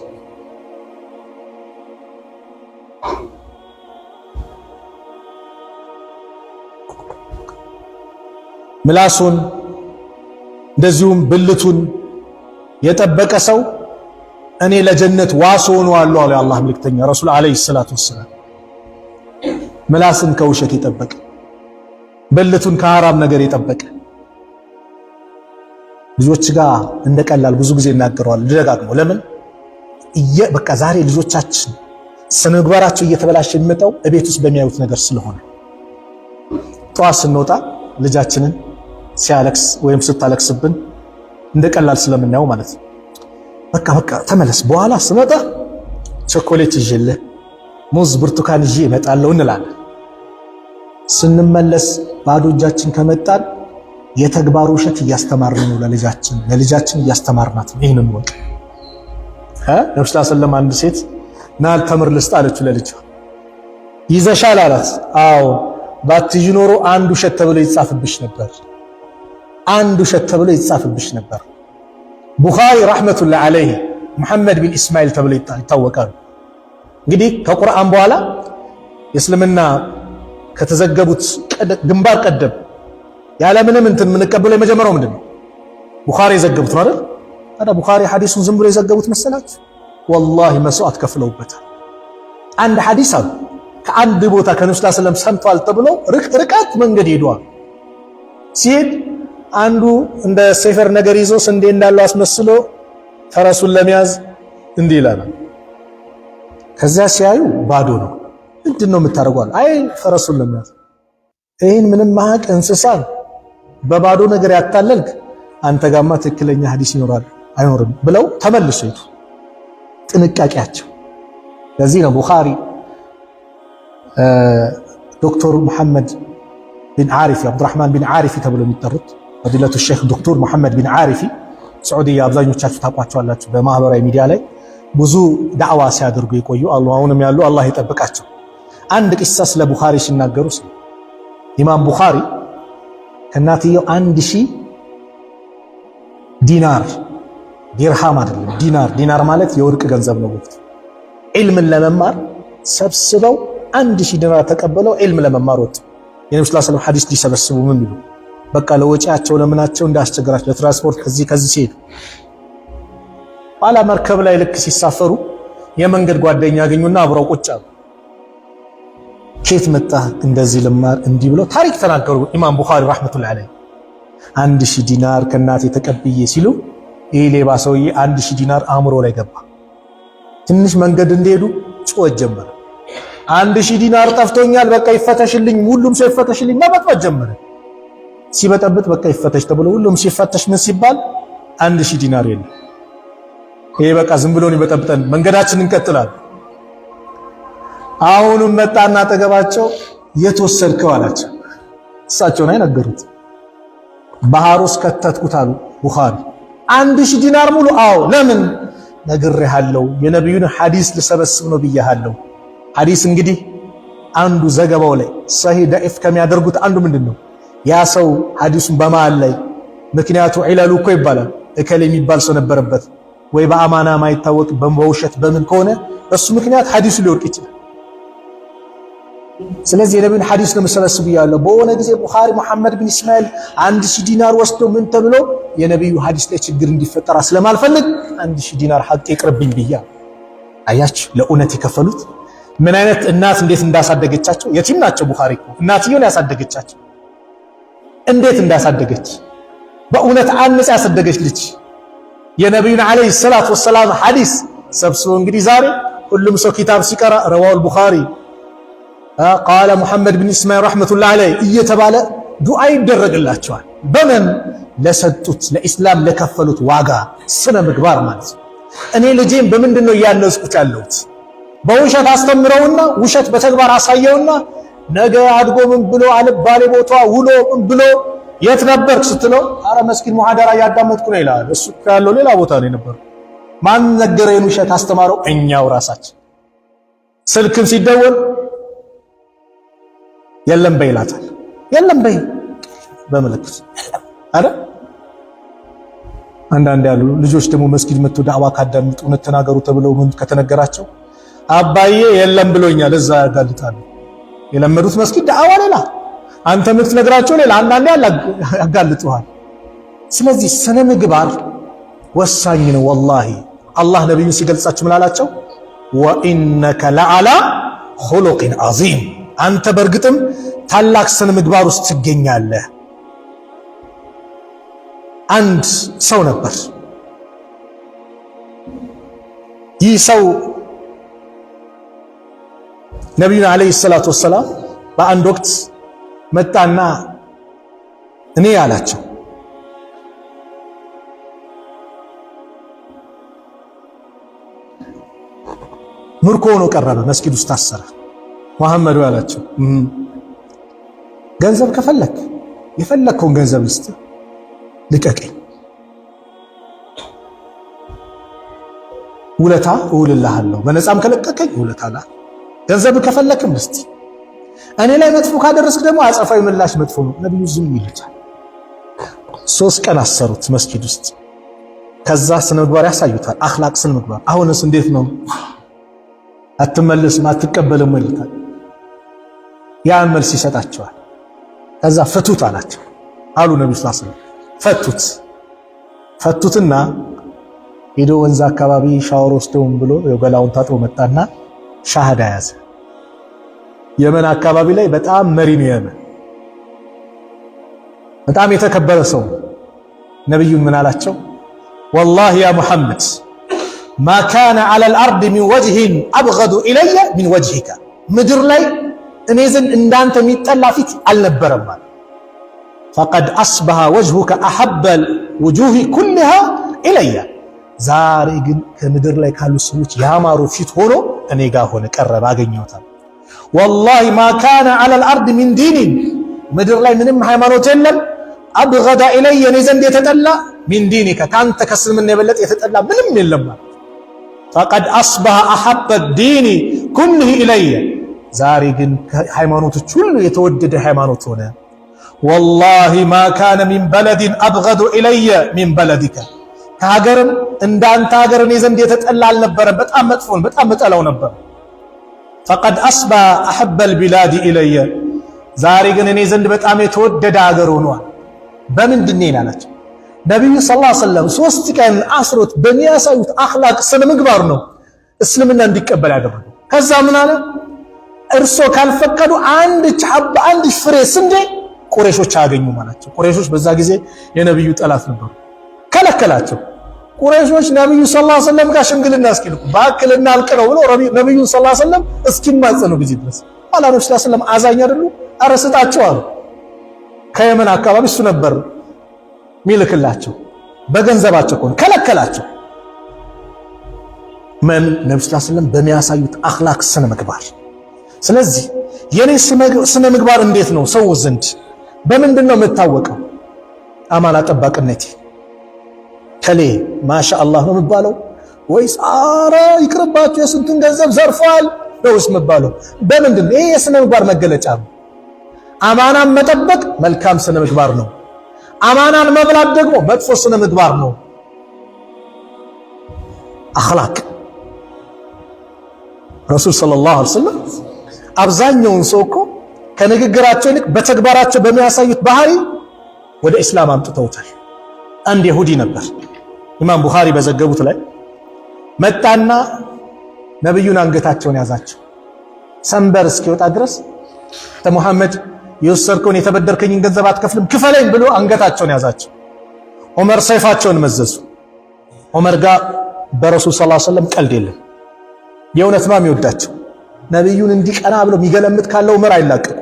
ምላሱን እንደዚሁም ብልቱን የጠበቀ ሰው እኔ ለጀነት ዋስ ሆነዋለሁ አለ የአላህ መልእክተኛ ረሱል አለይሂ ሰላቱ ወሰላም። ምላስን ከውሸት የጠበቀ በልቱን ከሐራም ነገር የጠበቀ ልጆች ጋር እንደቀላል ብዙ ጊዜ እናገረዋል ደጋግሞ። ለምን በቃ ዛሬ ልጆቻችን ስነምግባራቸው እየተበላሸ የሚመጣው እቤት ውስጥ በሚያዩት ነገር ስለሆነ ጧት ስንወጣ ልጃችንን ሲያለቅስ ወይም ስታለቅስብን እንደቀላል ስለምናየው ማለት ነው። በቃ ተመለስ፣ በኋላ ስመጣ ቸኮሌት ይዤልህ ሙዝ ብርቱካን ይዤ እመጣለሁ እንላለን። ስንመለስ ባዶ እጃችን ከመጣን የተግባሩ ውሸት እያስተማርን ነው ለልጃችን እያስተማርናት ነው። ይህንን ወቅ ነብዩ ሰለላሁ ዐለይሂ ወሰለም አንድ ሴት ናል ተምር ልስጥ አለችው ለልጇ። ይዘሻል አላት። አዎ ባትይዥ ኖሮ አንድ ውሸት ተብሎ ይጻፍብሽ ነበር፣ አንድ ውሸት ተብሎ ይጻፍብሽ ነበር። ቡኻሪ ረሕመቱላህ ዐለይሂ ሙሐመድ ቢን ኢስማኤል ተብሎ ይታወቃሉ። እንግዲህ ከቁርአን በኋላ የእስልምና ከተዘገቡት ግንባር ቀደም ያለምንም እንትን የምንቀበለው የመጀመሪያው ምንድነው? ቡኻሪ የዘገቡት ነው አይደል? ታዲያ ቡኻሪ ሐዲሱን ዝም ብሎ የዘገቡት መሰላችሁ? ወላሂ መስዋዕት ከፍለውበታል። አንድ ሐዲስ አሉ ከአንድ ቦታ ከነብዩ ሰለላሁ ዐለይሂ ወሰለም ሰምቷል ተብሎ ርቀት መንገድ ሄዷል። ሲሄድ አንዱ እንደ ሴፈር ነገር ይዞ ስንዴ እንዳለው አስመስሎ ፈረሱን ለመያዝ እንዲህ ይላል። ከዛ ሲያዩ ባዶ ነው። ምንድነው የምታደርጓል? አይ ፈረሱን ለመያዝ። ይህን ምንም ማቅ እንስሳን በባዶ ነገር ያታለልክ አንተ ጋማ ትክክለኛ ሐዲስ ይኖራል አይኖርም ብለው ተመልሶ ይቱ ጥንቃቄያቸው። ለዚህ ነው ቡኻሪ ዶክተር መሐመድ ቢን ዓሪፊ አብዱራህማን ቢን ዓሪፊ ተብለው የሚጠሩት ፈዲለቱ ሼክ ዶክተር መሐመድ ቢን ዓሪፊ ሳዑዲያ አብዛኞቻችሁ ታውቋቸዋላችሁ። በማህበራዊ ሚዲያ ላይ ብዙ ዳዕዋ ሲያደርጉ የቆዩ አሁንም ያሉ አላህ ይጠብቃቸው። አንድ ቂሳ ስለ ቡኻሪ ሲናገሩ ኢማም ቡኻሪ ከእናትየው 1000 ዲናር ዲርሃም አይደለም ዲናር ማለት የወርቅ ገንዘብ ነው። ወቅቱ ዒልምን ለመማር ሰብስበው 1000 ዲናር ተቀበለው ዒልም ለመማር ወጡ። የነብዩ ሰለላሁ ዐለይሂ ወሰለም ሐዲስ ሊሰበስቡ ምን ቢሉ በቃ ለወጪያቸው ለምናቸው እንዳስቸገራቸው ለትራንስፖርት ከዚህ ሲሄዱ ኋላ መርከብ ላይ ልክ ሲሳፈሩ የመንገድ ጓደኛ ያገኙና አብረው ቁጭ አሉ። ኬት መጣ እንደዚህ ልማር እንዲህ ብለው ታሪክ ተናገሩ። ኢማም ቡኻሪ ረሕመቱላሂ ዐለይሂ 1000 ዲናር ከእናቴ ተቀብዬ ሲሉ ይህ ሌባ ሰውዬ 1000 ዲናር አእምሮ ላይ ገባ። ትንሽ መንገድ እንደሄዱ ጩኸት ጀመረ። 1000 ዲናር ጠፍቶኛል፣ በቃ ይፈተሽልኝ፣ ሁሉም ሰው ይፈተሽልኝ መበጥበጥ ጀመረ። ሲበጠብጥ በቃ ይፈተሽ ተብሎ ሁሉም ሲፈተሽ ምን ሲባል 1000 ዲናር የለም። ይሄ በቃ ዝም ብሎን ይበጠብጠን መንገዳችንን እንቀጥላለን። አሁንም መጣና አጠገባቸው የተወሰድከው አላቸው። እሳቸውን አይነገሩት ባህር ውስጥ ከተትኩት አሉ ቡኻሪ 1000 ዲናር ሙሉ። አዎ ለምን ነግሬሃለሁ፣ የነብዩን ሐዲስ ልሰበስብ ነው ብያለሁ። ሐዲስ እንግዲህ አንዱ ዘገባው ላይ ሰሂህ ደኢፍ ከሚያደርጉት አንዱ ምንድነው? ያ ሰው ሐዲሱን በመሃል ላይ ምክንያቱ ዒላሉ እኮ ይባላል እከሌ የሚባል ሰው ነበረበት ወይ በአማና ማይታወቅ በውሸት በምን ከሆነ እሱ ምክንያት ሐዲሱ ሊወርቅ ይችላል። ስለዚህ የነብዩን ሐዲስ ነው መሰለስብ ያለው። በሆነ ጊዜ ቡኻሪ መሐመድ ቢን እስማኤል 1000 ዲናር ወስዶ ምን ተብሎ የነብዩ ሐዲስ ላይ ችግር እንዲፈጠር ስለማልፈልግ 1000 ዲናር ሐቅ ይቅርብኝ ብያ። አያችሁ ለእውነት የከፈሉት ምን አይነት እናት እንዴት እንዳሳደገቻቸው። የቲም ናቸው ቡኻሪ እኮ እናትየውን ያሳደገቻቸው እንዴት እንዳሳደገች በእውነት አንጽ ያሳደገች ልጅ የነብዩን አለይሂ ሰላቱ ወሰላም ሐዲስ ሰብስቦ እንግዲህ ዛሬ ሁሉም ሰው ኪታብ ሲቀራ ረዋል ቡኻሪ ቃለ ሙሐመድ ቢን እስማኤል ረሕመቱላሂ ዐለይሂ እየተባለ ዱዓ ይደረግላቸዋል። በምን ለሰጡት ለኢስላም ለከፈሉት ዋጋ ስነ ምግባር ማለት ነው። እኔ ልጄን በምንድነው እያነጽኩት ያለሁት? በውሸት አስተምረውና ውሸት በተግባር አሳየውና ነገ አድጎ ምን ብሎ አልባሌ ቦታ ውሎ ምን ብሎ የት ነበርክ ስትለው አረ መስጊድ ሙሐደራ እያዳመጥኩ ነው ይላል። እሱ ያለው ሌላ ቦታ ነው የነበረው። ማን ነገረን? ውሸት አስተማረው እኛው ራሳችን። ስልክም ሲደወል የለም በይ ይላታል። የለም በይ በመለክት አረ አንዳንድ ያሉ ልጆች ደግሞ መስጊድ መጥቶ ዳዕዋ ካዳምጡ እውነት ተናገሩ ተብለው ምን ከተነገራቸው አባዬ የለም ብሎኛል እዛ ያጋልጣሉ። የለመዱት መስጊድ ዳዕዋ ሌላ፣ አንተ የምትነግራቸው ሌላ፣ አንዳንዴ ያጋልጡሃል። ስለዚህ ስነ ምግባር ወሳኝ ነው። ወላሂ አላህ ነብዩን ሲገልጻቸው ምን አላቸው? ወኢነከ ለዓላ ኹሉቂን ዐዚም አንተ በእርግጥም ታላቅ ስነ ምግባር ውስጥ ትገኛለህ። አንድ ሰው ነበር። ይህ ሰው ነቢዩን ዓለይሂ ሰላቱ ወሰላም በአንድ ወቅት መጣና እኔ አላቸው ምርኮ ሆኖ ቀረበ። መስጊድ ውስጥ ታሰረ። መሐመድ አላቸው ገንዘብ ከፈለክ የፈለከውን ገንዘብ ልስጥ፣ ልቀቀኝ፣ ውለታ እውልልሃለሁ። በነፃም ከለቀቀኝ ውለታ ላ ገንዘብ ከፈለክም ልስጥ፣ እኔ ላይ መጥፎ ካደረስክ ደግሞ አጸፋዊ ምላሽ መጥፎ ነው። ነብዩ ዝም ይሉታል። 3 ቀን አሰሩት መስጊድ ውስጥ። ከዛ ስነ ምግባር ያሳዩታል፣ አኽላቅ ስነ ምግባር። አሁንስ እንዴት ነው? አትመለስም አትቀበልም ይልታል። ያን መልስ ይሰጣቸዋል። ከዛ ፈቱት አላቸው አሉ ነብዩ ሰለላሁ ዐለይሂ ወሰለም። ፈቱትና ሄዶ ወንዝ አካባቢ ሻወር ወስደውም ብሎ የገላውን ታጥቦ መጣና ሻሃዳ ያዘ። የመን አካባቢ ላይ በጣም መሪ ነው። የመን በጣም የተከበረ ሰው። ነብዩን ምን አላቸው? ወላሂ ያ ሙሐመድ ማ ካነ ዐለል አርድ ሚን ወጅሂን አብገዱ ኢለየ ሚን ወጅሂከ፣ ምድር ላይ እኔ ዘንድ እንዳንተ የሚጠላ ፊት አልነበረም ማለት። ፈቀድ አስበሐ ወጅሁከ አሐበል ውጁሂ ኩሊሃ ኢለየ፣ ዛሬ ግን ከምድር ላይ ካሉ ሰዎች ያማሩ ፊት ሆኖ እኔ ጋር ሆነ ቀረበ፣ አገኘሁታል። ወላሂ ማ ካነ ዐለል አርድ ሚን ዲኒን፣ ምድር ላይ ምንም ሃይማኖት የለም አብገደ ኢለየ፣ እኔ ዘንድ የተጠላ ሚን ዲኒከ፣ ካንተ ከእስልምና የበለጠ የተጠላ ምንም የለም ማለት። ፈቀድ አስበሐ አሐበ ዲኒ ኩሊሂ ኢለየ፣ ዛሬ ግን ሃይማኖቶች ሁሉ የተወደደ ሃይማኖት ሆነ። ወላሂ ማ ካነ ሚን በለድን አብገዱ ኢለየ ሚን በለዲከ፣ ከሀገርም እንዳንተ ሀገር እኔ ዘንድ የተጠላ አልነበረም፣ በጣም መጥፎን በጣም መጠላው ነበር። ፈቀድ አስበሐ አሐበል ቢላዲ ኢለየ፣ ዛሬ ግን እኔ ዘንድ በጣም የተወደደ ሀገር ሆኗል። በምንድን ነው ይላላቸው? ነቢዩ ሰለላሁ ዐለይሂ ወሰለም 3 ቀን አስሮት በሚያሳዩት አኽላቅ ስነ ምግባር ነው እስልምና እንዲቀበል ያደረገው። ከዛ ምን አለ? እርሶ ካልፈቀዱ አንድ ሐባ አንድ ፍሬ ስንዴ ቁረይሾች አያገኙ ማለቸው። ቁረይሾች በዛ ጊዜ የነብዩ ጠላት ነበሩ። ከለከላቸው። ቁረይሾች ነብዩ ሰለላሁ ዐለይሂ ወሰለም ጋር ሽምግልና እስኪልኩ ባክልና አልቀረው ብሎ ነብዩ ሰለላሁ ዐለይሂ ወሰለም እስኪማጸኑ ጊዜ ድረስ አላህ ነብዩ ሰለላሁ ዐለይሂ ወሰለም አዛኝ አይደሉ? ኧረ ስጣቸው አሉ። ከየመን አካባቢ እሱ ነበር ሚልክላቸው። በገንዘባቸው ሆነ ከለከላቸው። ምን ነብዩ ሰለላሁ ዐለይሂ ወሰለም በሚያሳዩት አኽላቅ ስነ ምግባር። ስለዚህ የኔ ስነ ምግባር እንዴት ነው ሰው ዘንድ በምንድን ነው የምታወቀው? አማና ጠባቂነቴ ከሌ ማሻአላህ ነው የሚባለው ወይስ አረ ይቅርባችሁ የስንቱን ገንዘብ ዘርፏል ነውስ የሚባለው? በምንድን ነው? ይሄ የስነ ምግባር መገለጫ ነው። አማናን መጠበቅ መልካም ስነ ምግባር ነው። አማናን መብላት ደግሞ መጥፎ ስነ ምግባር ነው። አኽላቅ ረሱል ሰለላሁ ዐለይሂ ወሰለም አብዛኛውን ሰው እኮ ከንግግራቸው ይልቅ በተግባራቸው በሚያሳዩት ባህሪ ወደ እስላም አምጥተውታል። አንድ ይሁዲ ነበር። ኢማም ቡኻሪ በዘገቡት ላይ መጣና ነብዩን አንገታቸውን ያዛቸው። ሰንበር እስኪወጣ ድረስ ተሙሐመድ የወሰድከውን የተበደርከኝን ገንዘብ አትከፍልም ክፈለኝ ብሎ አንገታቸውን ያዛቸው። ዑመር ሰይፋቸውን መዘዙ። ዑመር ጋር በረሱል ሰለላሁ ዐለይሂ ወሰለም ቀልድ የለም። የእውነት ነው የሚወዳቸው። ነብዩን እንዲቀና ብሎ የሚገለምት ካለው ዑመር አይላቀቁ።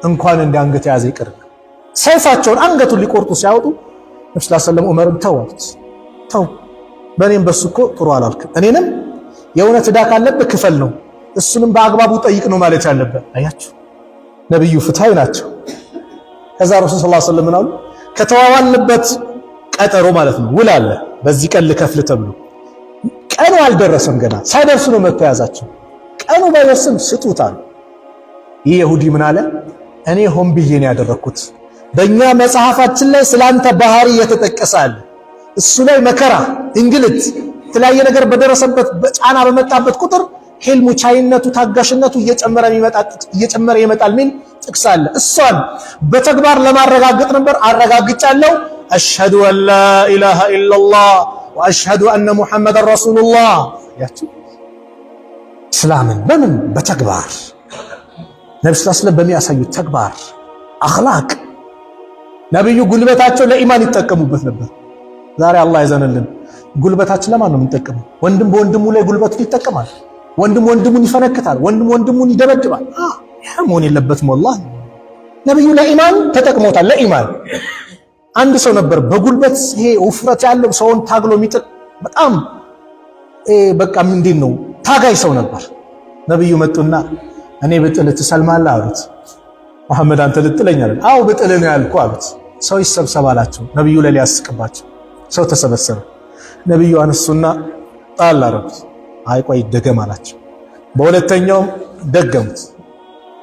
እንኳን እንደ አንገት ያዘ ይቅር። ሰይፋቸውን አንገቱን ሊቆርጡ ሲያወጡ ነብዩ ሰለላሁ ዐለይሂ ወሰለም ዑመርን ተውት፣ ተው በእኔም በሱ እኮ ጥሩ አላልክም። እኔንም የእውነት ዕዳ ካለብህ ክፈል ነው፣ እሱንም በአግባቡ ጠይቅ ነው ማለት ያለበት። አያችሁ ነብዩ ፍትሃዊ ናቸው። ከዛ ረሱል ሰለላሁ ዐለይሂ ወሰለም ምናሉ ከተዋዋልንበት ቀጠሮ ማለት ነው ውል አለ፣ በዚህ ቀን ልከፍል ተብሎ ቀኑ አልደረሰም። ገና ሳይደርሱ ነው መተያዛቸው። ቀኑ ባይደርስም ስጡት አሉ። ይህ ይሁዲ ምን አለ? እኔ ሆን ብዬ ነው ያደረኩት። በእኛ መጽሐፋችን ላይ ስላንተ ባህሪ የተጠቀሳል። እሱ ላይ መከራ፣ እንግልት፣ የተለያየ ነገር በደረሰበት በጫና በመጣበት ቁጥር ሂልሙ ቻይነቱ፣ ታጋሽነቱ እየጨመረ ይመጣል ሚል ጥቅስ አለ። እሷን በተግባር ለማረጋገጥ ነበር። አረጋግጫለሁ። አሽሀዱ አን ላ ኢላሃ ኢለላህ ወአሽሀዱ አነ ሙሐመደን ረሱሉላህ። ያቺ እስላምን በምን በተግባር ነብዩ ሰለላሁ ዐለይሂ ወሰለም በሚያሳዩት ተግባር አኽላቅ ነብዩ ጉልበታቸው ለኢማን ይጠቀሙበት ነበር። ዛሬ አላህ ይዘንልን። ጉልበታችን ለማን ነው የምንጠቀመው? ወንድም በወንድሙ ላይ ጉልበቱን ይጠቀማል። ወንድም ወንድሙን ይፈነክታል። ወንድም ወንድሙን ይደበድባል። ይሄ መሆን የለበትም። ወላሂ ነብዩ ለኢማን ተጠቅመውታል። ለኢማን አንድ ሰው ነበር በጉልበት ይሄ ውፍረት ያለው ሰውን ታግሎ የሚጥል በጣም በቃ ምንድን ነው ታጋይ ሰው ነበር። ነብዩ መጡና እኔ ብጥልህ ትሰልማለህ አሉት። መሐመድ አንተ ልጥለኝ አለ። አዎ ብጥልህ ነው ያልኩ አሉት። ሰው ይሰብሰብ አላቸው። ነብዩ ላይ ሊያስቅባቸው ሰው ተሰበሰበ። ነብዩ አነሱና ጣል አረጉት። አይ ቆይ ደገም አላቸው። በሁለተኛውም ደገሙት።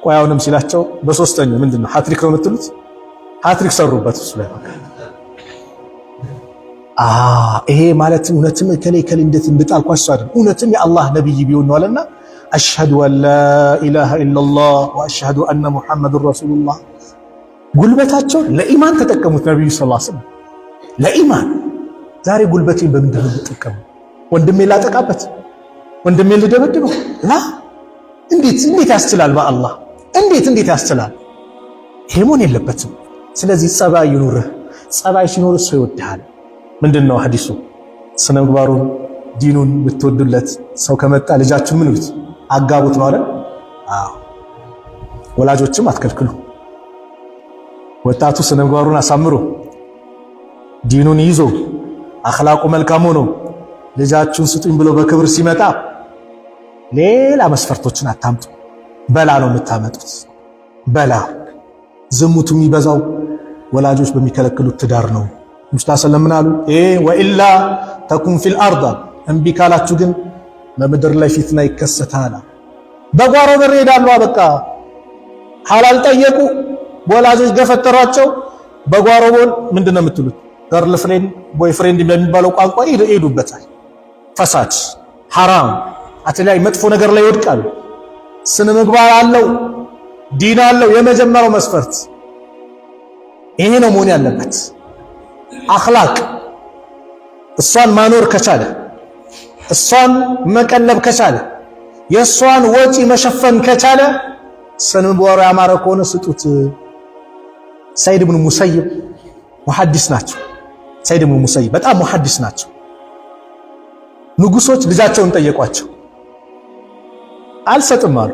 ቆይ አሁንም ሲላቸው በሶስተኛው ምንድነው ሃትሪክ ነው የምትሉት? ሃትሪክ ሰሩበት እሱ ላይ። ይሄ ማለት እውነትም ከሌ እንዴት እንድጣልኳቸው አይደል እውነትም የአላህ ነብይ ቢሆን ነው አለና አሽሀዱ አን ላ ኢላሃ ኢላላህ ወአሽሀዱ አነ ሙሐመዱን ረሱሉላህ። ጉልበታቸውን ለኢማን ተጠቀሙት ነብዩ ሰለላሁ ዐለይሂ ወሰለም ለኢማን። ዛሬ ጉልበቴን በምንድን ነው የምጠቀመው? ወንድሜ ላጠቃበት? ወንድሜ ልደበድበው? ላ እንዴት ያስችላል? በአላህ እንዴት ያስችላል? ይሄ መሆን የለበትም። ስለዚህ ጸባይ ይኑርህ። ጸባይ ሲኖርህ ሰው ይወድሃል። ምንድነው ሐዲሱ? ስነ ምግባሩን ዲኑን ብትወዱለት ሰው ከመጣ ልጃችሁ ምን ብት አጋቡት ነው አይደል? አዎ። ወላጆችም አትከልክሉ። ወጣቱ ስነ ምግባሩን አሳምሮ ዲኑን ይዞ አኽላቁ መልካም ሆኖ ልጃችሁን ስጡኝ ብሎ በክብር ሲመጣ ሌላ መስፈርቶችን አታምጡ። በላ ነው የምታመጡት። በላ ዝሙቱ የሚበዛው ወላጆች በሚከለክሉት ትዳር ነው። ሙስጣ ሰለምን አሉ ወኢላ ተኩን ፊል አርድ፣ እምቢ ካላችሁ ግን በምድር ላይ ፊትና ይከሰታል። በጓሮ በር ሄዳሉ። በቃ ሐላል ጠየቁ፣ ወላጆች ገፈተሯቸው። በጓሮ ቦል ምንድነው የምትሉት? ገርል ፍሬንድ ቦይ ፍሬንድ በሚባለው ቋንቋ ይሄዱበታል። ፈሳድ ሐራም አትላይ መጥፎ ነገር ላይ ይወድቃሉ። ስነ ምግባር አለው ዲን አለው። የመጀመሪያው መስፈርት ይሄ ነው መሆን ያለበት። አኽላቅ እሷን ማኖር ከቻለ እሷን መቀለብ ከቻለ የእሷን ወጪ መሸፈን ከቻለ ስነ ምግባሩ ያማረ ከሆነ ስጡት። ሰይድ ኢብኑ ሙሰይብ ሙሐዲስ ናቸው። ሰይድ ኢብኑ ሙሰይብ በጣም ሙሐዲስ ናቸው። ንጉሶች ልጃቸውን ጠየቋቸው፣ አልሰጥም አሉ።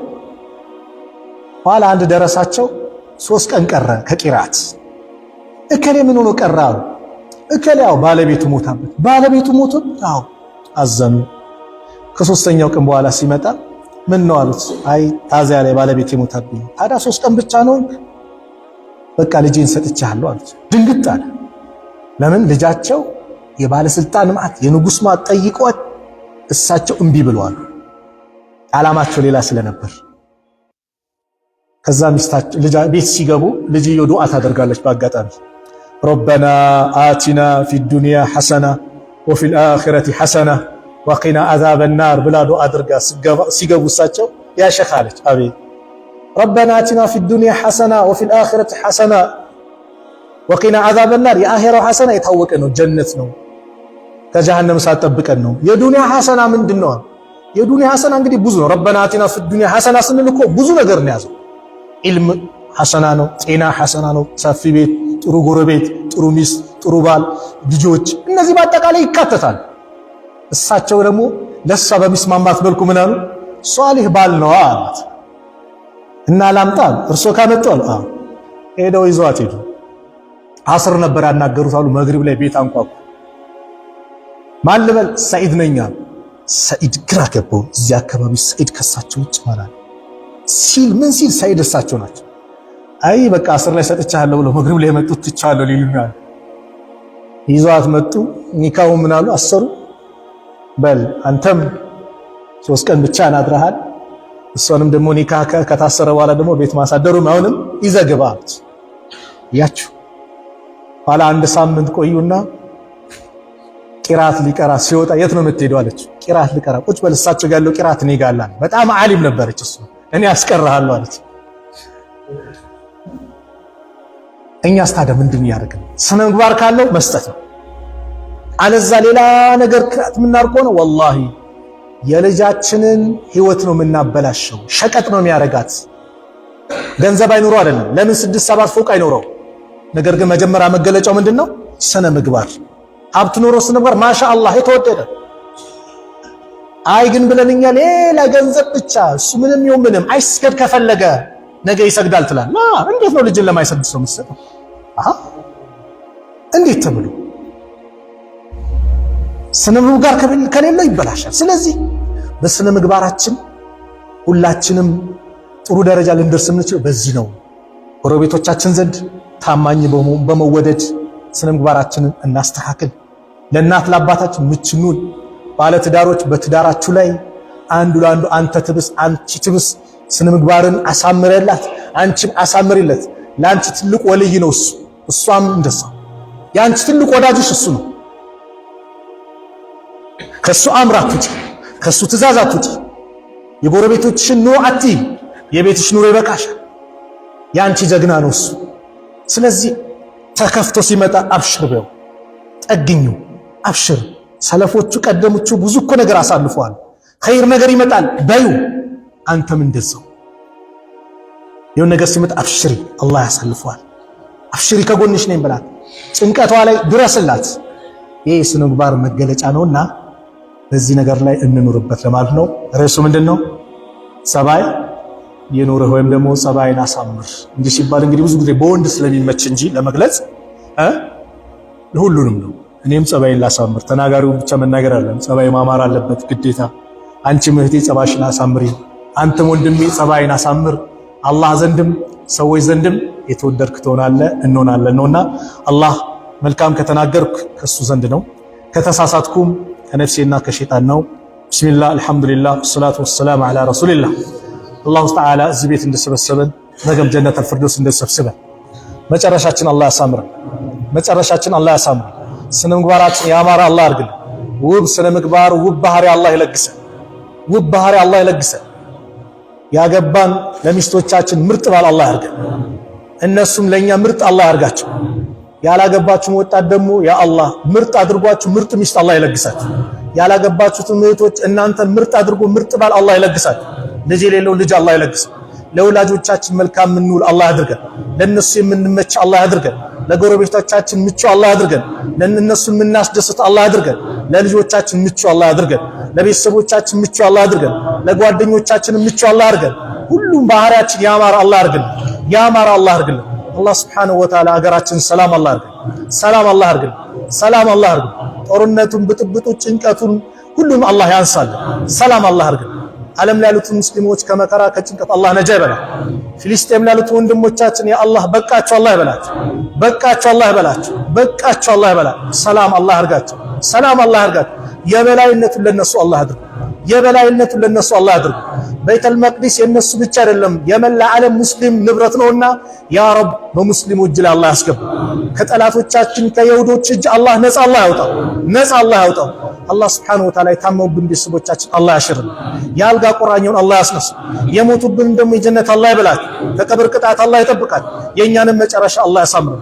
ኋላ አንድ ደረሳቸው 3 ቀን ቀረ ከቂራት። እከሌ ምን ሆኖ ቀረ አሉ። እከሌ ያው ባለቤቱ ሞታበት። ባለቤቱ ሞቶ አዎ አዘኑ። ከ3ኛው ቀን በኋላ ሲመጣ ምን ነው አሉት። አይ ታዚያ ላይ ባለቤቴ ሞታብኝ። ታዲያ 3 ቀን ብቻ ነው? በቃ ልጄን ሰጥቻለሁ አሉት። ድንግጥ አለ። ለምን? ልጃቸው የባለስልጣን ማዕት የንጉስ ማዕት ጠይቀዋል፣ እሳቸው እምቢ ብለዋል። ዓላማቸው ሌላ ስለነበር። ከዛ ሚስታቸው ቤት ሲገቡ ልጅየው ዱዓ ታደርጋለች። በአጋጣሚ ረበና አቲና ፊዱንያ ሐሰና ወፊል አኺረቲ ሐሰና ወቂና አዛበናር ብላ ዱዓ አድርጋ ሲገቡ እሳቸው ያ ሸኽ አለች። አቤት ረበና አቲና ፊዱንያ ሐሰና ወፊል አኺረቲ ሐሰና ወቂና አዛበናር። የአኺራው ሐሰና የታወቀ ነው፣ ጀነት ነው። ከጀሃነም ሳትጠብቀን ነው። የዱንያ ሐሰና ምንድነው? የዱንያ ሐሰና እንግዲህ ብዙ ነው። ረበና አቲና ፊዱንያ ሐሰና ስንል እኮ ብዙ ነገር ነው ያዘው። ኢልም ሐሰና ነው፣ ጤና ሐሰና ነው፣ ሰፊ ቤት፣ ጥሩ ጎረቤት፣ ጥሩ ሚስት፣ ጥሩ ባል፣ ልጆች፣ እነዚህ በአጠቃላይ ይካተታል። እሳቸው ደግሞ ለሷ በሚስማማት መልኩ ምን አሉ? ሷሊህ ባል ነው አላት። እና ላምጣ እርሶ ካመጣው ሄደው ይዘዋት ሄዱ። አስር ነበር ያናገሩት አሉ። መግሪብ ላይ ቤት አንኳኩ። ማን ልበል? ሰዒድ ነኝ አሉ። ሰዒድ ግራ ገባው። እዚህ አካባቢ ሰዒድ ከሳቸው ውጭ ማለት ሲል ምን ሲል ሰዒድ እሳቸው ናቸው። አይ በቃ አስር ላይ ሰጥቻለሁ ብለው መግሪብ ላይ መጡት። ትቻለሁ ሊሉኛል። ይዘዋት መጡ። ኒካው ምን አሉ? አሰሩ። በል አንተም 3 ቀን ብቻ ናድረሃል፣ እሷንም ደግሞ ኒካ ከታሰረ በኋላ ደግሞ ቤት ማሳደሩም አሁንም ይዘግባ አሉት። ያችሁ ኋላ 1 ሳምንት ቆዩና ቂራት ሊቀራ ሲወጣ የት ነው የምትሄደው አለች። ቂራት ሊቀራ ቁጭ በል እሳቸው ጋር ያለው ቂራት እኔ ጋር አለ። በጣም ዓሊም ነበረች እሱ። እኔ አስቀርሃለሁ አለች። እኛስ ታዲያ ምንድን ያደርግን? ስነ ምግባር ካለው መስጠት ነው። አለዛ ሌላ ነገር ክራት ምናር ከሆነ ወላሂ የልጃችንን ህይወት ነው የምናበላሸው። ሸቀጥ ነው የሚያረጋት። ገንዘብ አይኖረው አይደለም። ለምን 6-7 ፎቅ አይኖረው? ነገር ግን መጀመሪያ መገለጫው ምንድነው? ስነ ምግባር። ሀብት ኖሮ ስነ ምግባር ማሻአላህ የተወደደ። አይ ግን ብለንኛ ሌላ ገንዘብ ብቻ እሱ ምንም ይሁን ምንም አይስገድ ከፈለገ ነገ ይሰግዳል ትላል። እንዴት ነው ልጅን ለማይሰግድ ሰው የምትሰጠው? እንዴት ተብሎ ስነ ምግባር ከሌለው ይበላሻል። ስለዚህ በስነ ምግባራችን ሁላችንም ጥሩ ደረጃ ልንደርስ የምንችለው በዚህ ነው። ጎረቤቶቻችን ዘንድ ታማኝ በመወደድ ስነ ምግባራችንን እናስተካክል። ለእናት ለአባታችን ምችኑን። ባለትዳሮች በትዳራችሁ ላይ አንዱ ለአንዱ አንተ ትብስ አንቺ ትብስ ስነ ምግባርን አሳምረላት፣ አንቺም አሳምሪለት። ለአንቺ ትልቅ ወልይ ነው እሱ፣ እሷም እንደዛ። የአንቺ ትልቅ ወዳጅሽ እሱ ነው። ከሱ አምር አትውጪ፣ ከሱ ትእዛዝ አትውጪ። የጎረቤቶችሽን ኑሮ አትይ፣ የቤትሽ ኑሮ ይበቃሻል። የአንቺ ጀግና ነው እሱ። ስለዚህ ተከፍቶ ሲመጣ አብሽር በው፣ ጠግኙ፣ አብሽር። ሰለፎቹ ቀደሞቹ ብዙ እኮ ነገር አሳልፈዋል። ኸይር ነገር ይመጣል በዩ፣ አንተም እንደዛው የሆነ ነገር ሲመጣ አብሽሪ፣ አላህ ያሳልፈዋል። አብሽሪ፣ ከጎንሽ ነኝ ብላት፣ ጭንቀቷ ላይ ድረስላት። ይህ ስነ ምግባር መገለጫ ነውና በዚህ ነገር ላይ እንኑርበት ለማለት ነው። ርዕሱ ምንድነው? ጸባይ የኖርህ ወይም ደግሞ ጸባይን አሳምር። እንዲህ ሲባል እንግዲህ ብዙ ጊዜ በወንድ ስለሚመች እንጂ ለመግለጽ ሁሉንም ነው። እኔም ጸባይን ላሳምር፣ ተናጋሪው ብቻ መናገር አይደለም፣ ጸባይ ማማር አለበት ግዴታ። አንቺም እህቴ ጸባይሽን አሳምሪ፣ አንተም ወንድሜ ጸባይን አሳምር። አላህ ዘንድም ሰዎች ዘንድም የተወደድክ ትሆናለህ እንሆናለን ነውና አላህ መልካም ከተናገርኩ ከሱ ዘንድ ነው፣ ከተሳሳትኩም ከነፍሴና ከሸይጣን ነው። ቢስሚላህ አልሐምዱሊላህ ወሰላቱ ወሰላሙ ዐላ ረሱሊላህ። አላሁ ተዓላ እዚህ ቤት እንደሰበሰበን ነገም ጀነተል ፊርደውስ እንደሰበሰበን መጨረሻችን አላህ ያሳምረን። መጨረሻችን አላህ ያሳምረን። ስነ ምግባራችን ያማረ አላህ ያርግልን። ውብ ስነ ምግባር፣ ውብ ባህሪ አላህ ይለግሰን። ውብ ባህሪ አላህ ይለግሰን። ያገባን ለሚስቶቻችን ምርጥ ባል አላህ ያርገን። እነሱም ለኛ ምርጥ አላህ ያርጋቸው። ያላገባችሁም ወጣት ደግሞ ያ አላህ ምርጥ አድርጓችሁ ምርጥ ሚስት አላህ ይለግሳችሁ። ያላገባችሁትም እህቶች እናንተን ምርጥ አድርጎ ምርጥ ባል አላህ ይለግሳችሁ። ልጅ የሌለው ልጅ አላህ ይለግሰን። ለወላጆቻችን መልካም የምንውል አላህ ያድርገን። ለነሱ የምንመች አላህ ያድርገን። ለጎረቤቶቻችን ምቹ አላህ ያድርገን። ለነሱን የምናስደስት አላህ ያድርገን። ለልጆቻችን ምቹ አላህ ያድርገን። ለቤተሰቦቻችን ምቹ አላህ ያድርገን። ለጓደኞቻችን ምቹ አላህ ያድርገን። ሁሉም ባህሪያችን ያማረ አላህ ያድርገን። ያማረ አላህ ያድርገን። አላህ Subhanahu Wa Ta'ala ሀገራችን ሰላም አላህ ያድርገን። ሰላም አላህ ያድርገን። ሰላም አላህ ያድርገን። ጦርነቱን፣ ብጥብጡ፣ ጭንቀቱን ሁሉም አላህ ያንሳልን። ሰላም አላህ ያድርገን። ዓለም ላይ ያሉት ሙስሊሞች ከመከራ ከጭንቀት አላህ ነጃ ይበላል። ፊሊስጤም ላይ ያሉት ወንድሞቻችን ያ አላህ በቃቸው አላህ ይበላቸው። በቃቸው አላህ ይበላቸው። በቃቸው አላህ ይበላል። ሰላም አላህ ያርጋቸው። ሰላም አላህ ያርጋቸው። የበላይነቱን ለነሱ አላህ ያድርግ። የበላይነቱን ለነሱ አላህ ያድርግ። በይተል መቅዲስ የነሱ ብቻ አይደለም የመላ ዓለም ሙስሊም ንብረት ነውና ያ ረብ በሙስሊሙ እጅ ላይ አላህ ያስገባ። ከጠላቶቻችን ከይሁዶች እጅ አላህ ነፃ አላህ ያውጣው። ነፃ አላህ ያውጣው። አላህ Subhanahu Wa Ta'ala የታመሙብን ቤተሰቦቻችን አላህ ያሽርልን። የአልጋ ቁራኛውን አላህ ያስነሳ። የሞቱብን ደግሞ የጀነት አላህ ይበላቸው። ከቀብር ቅጣት አላህ ይጠብቃል። የኛንም መጨረሻ አላህ ያሳምር።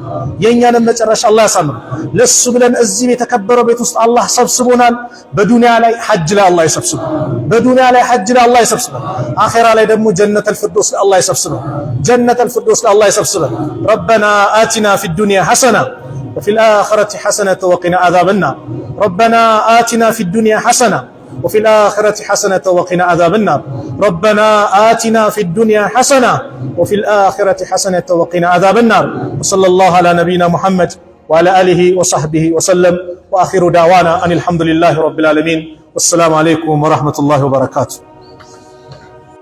የኛንም መጨረሻ አላህ ያሳምር። ለሱ ብለን እዚህ የተከበረው ቤት ውስጥ አላህ ሰብስቦናል። በዱንያ ላይ ሐጅ ላይ አላህ ይሰብስበን። በዱንያ ላይ ሐጅ ላይ አላህ ይሰብስበን። አኺራ ላይ ደግሞ ጀነተል ፊርደውስ ላይ አላህ ይሰብስበን። ጀነተል ፊርደውስ ላይ አላህ ይሰብስበን። ረበና አቲና ፊድ ዱንያ ሐሰና وفي الآخرة حسنة وقنا عذاب النار. ربنا آتنا في الدنيا حسنة وفي الآخرة حسنة وقنا عذاب النار. ربنا آتنا في الدنيا حسنة وفي الآخرة حسنة وقنا عذاب النار. وصلى الله على نبينا محمد وعلى آله وصحبه وسلم. وآخر دعوانا أن الحمد لله رب العالمين. والسلام عليكم ورحمة الله وبركاته.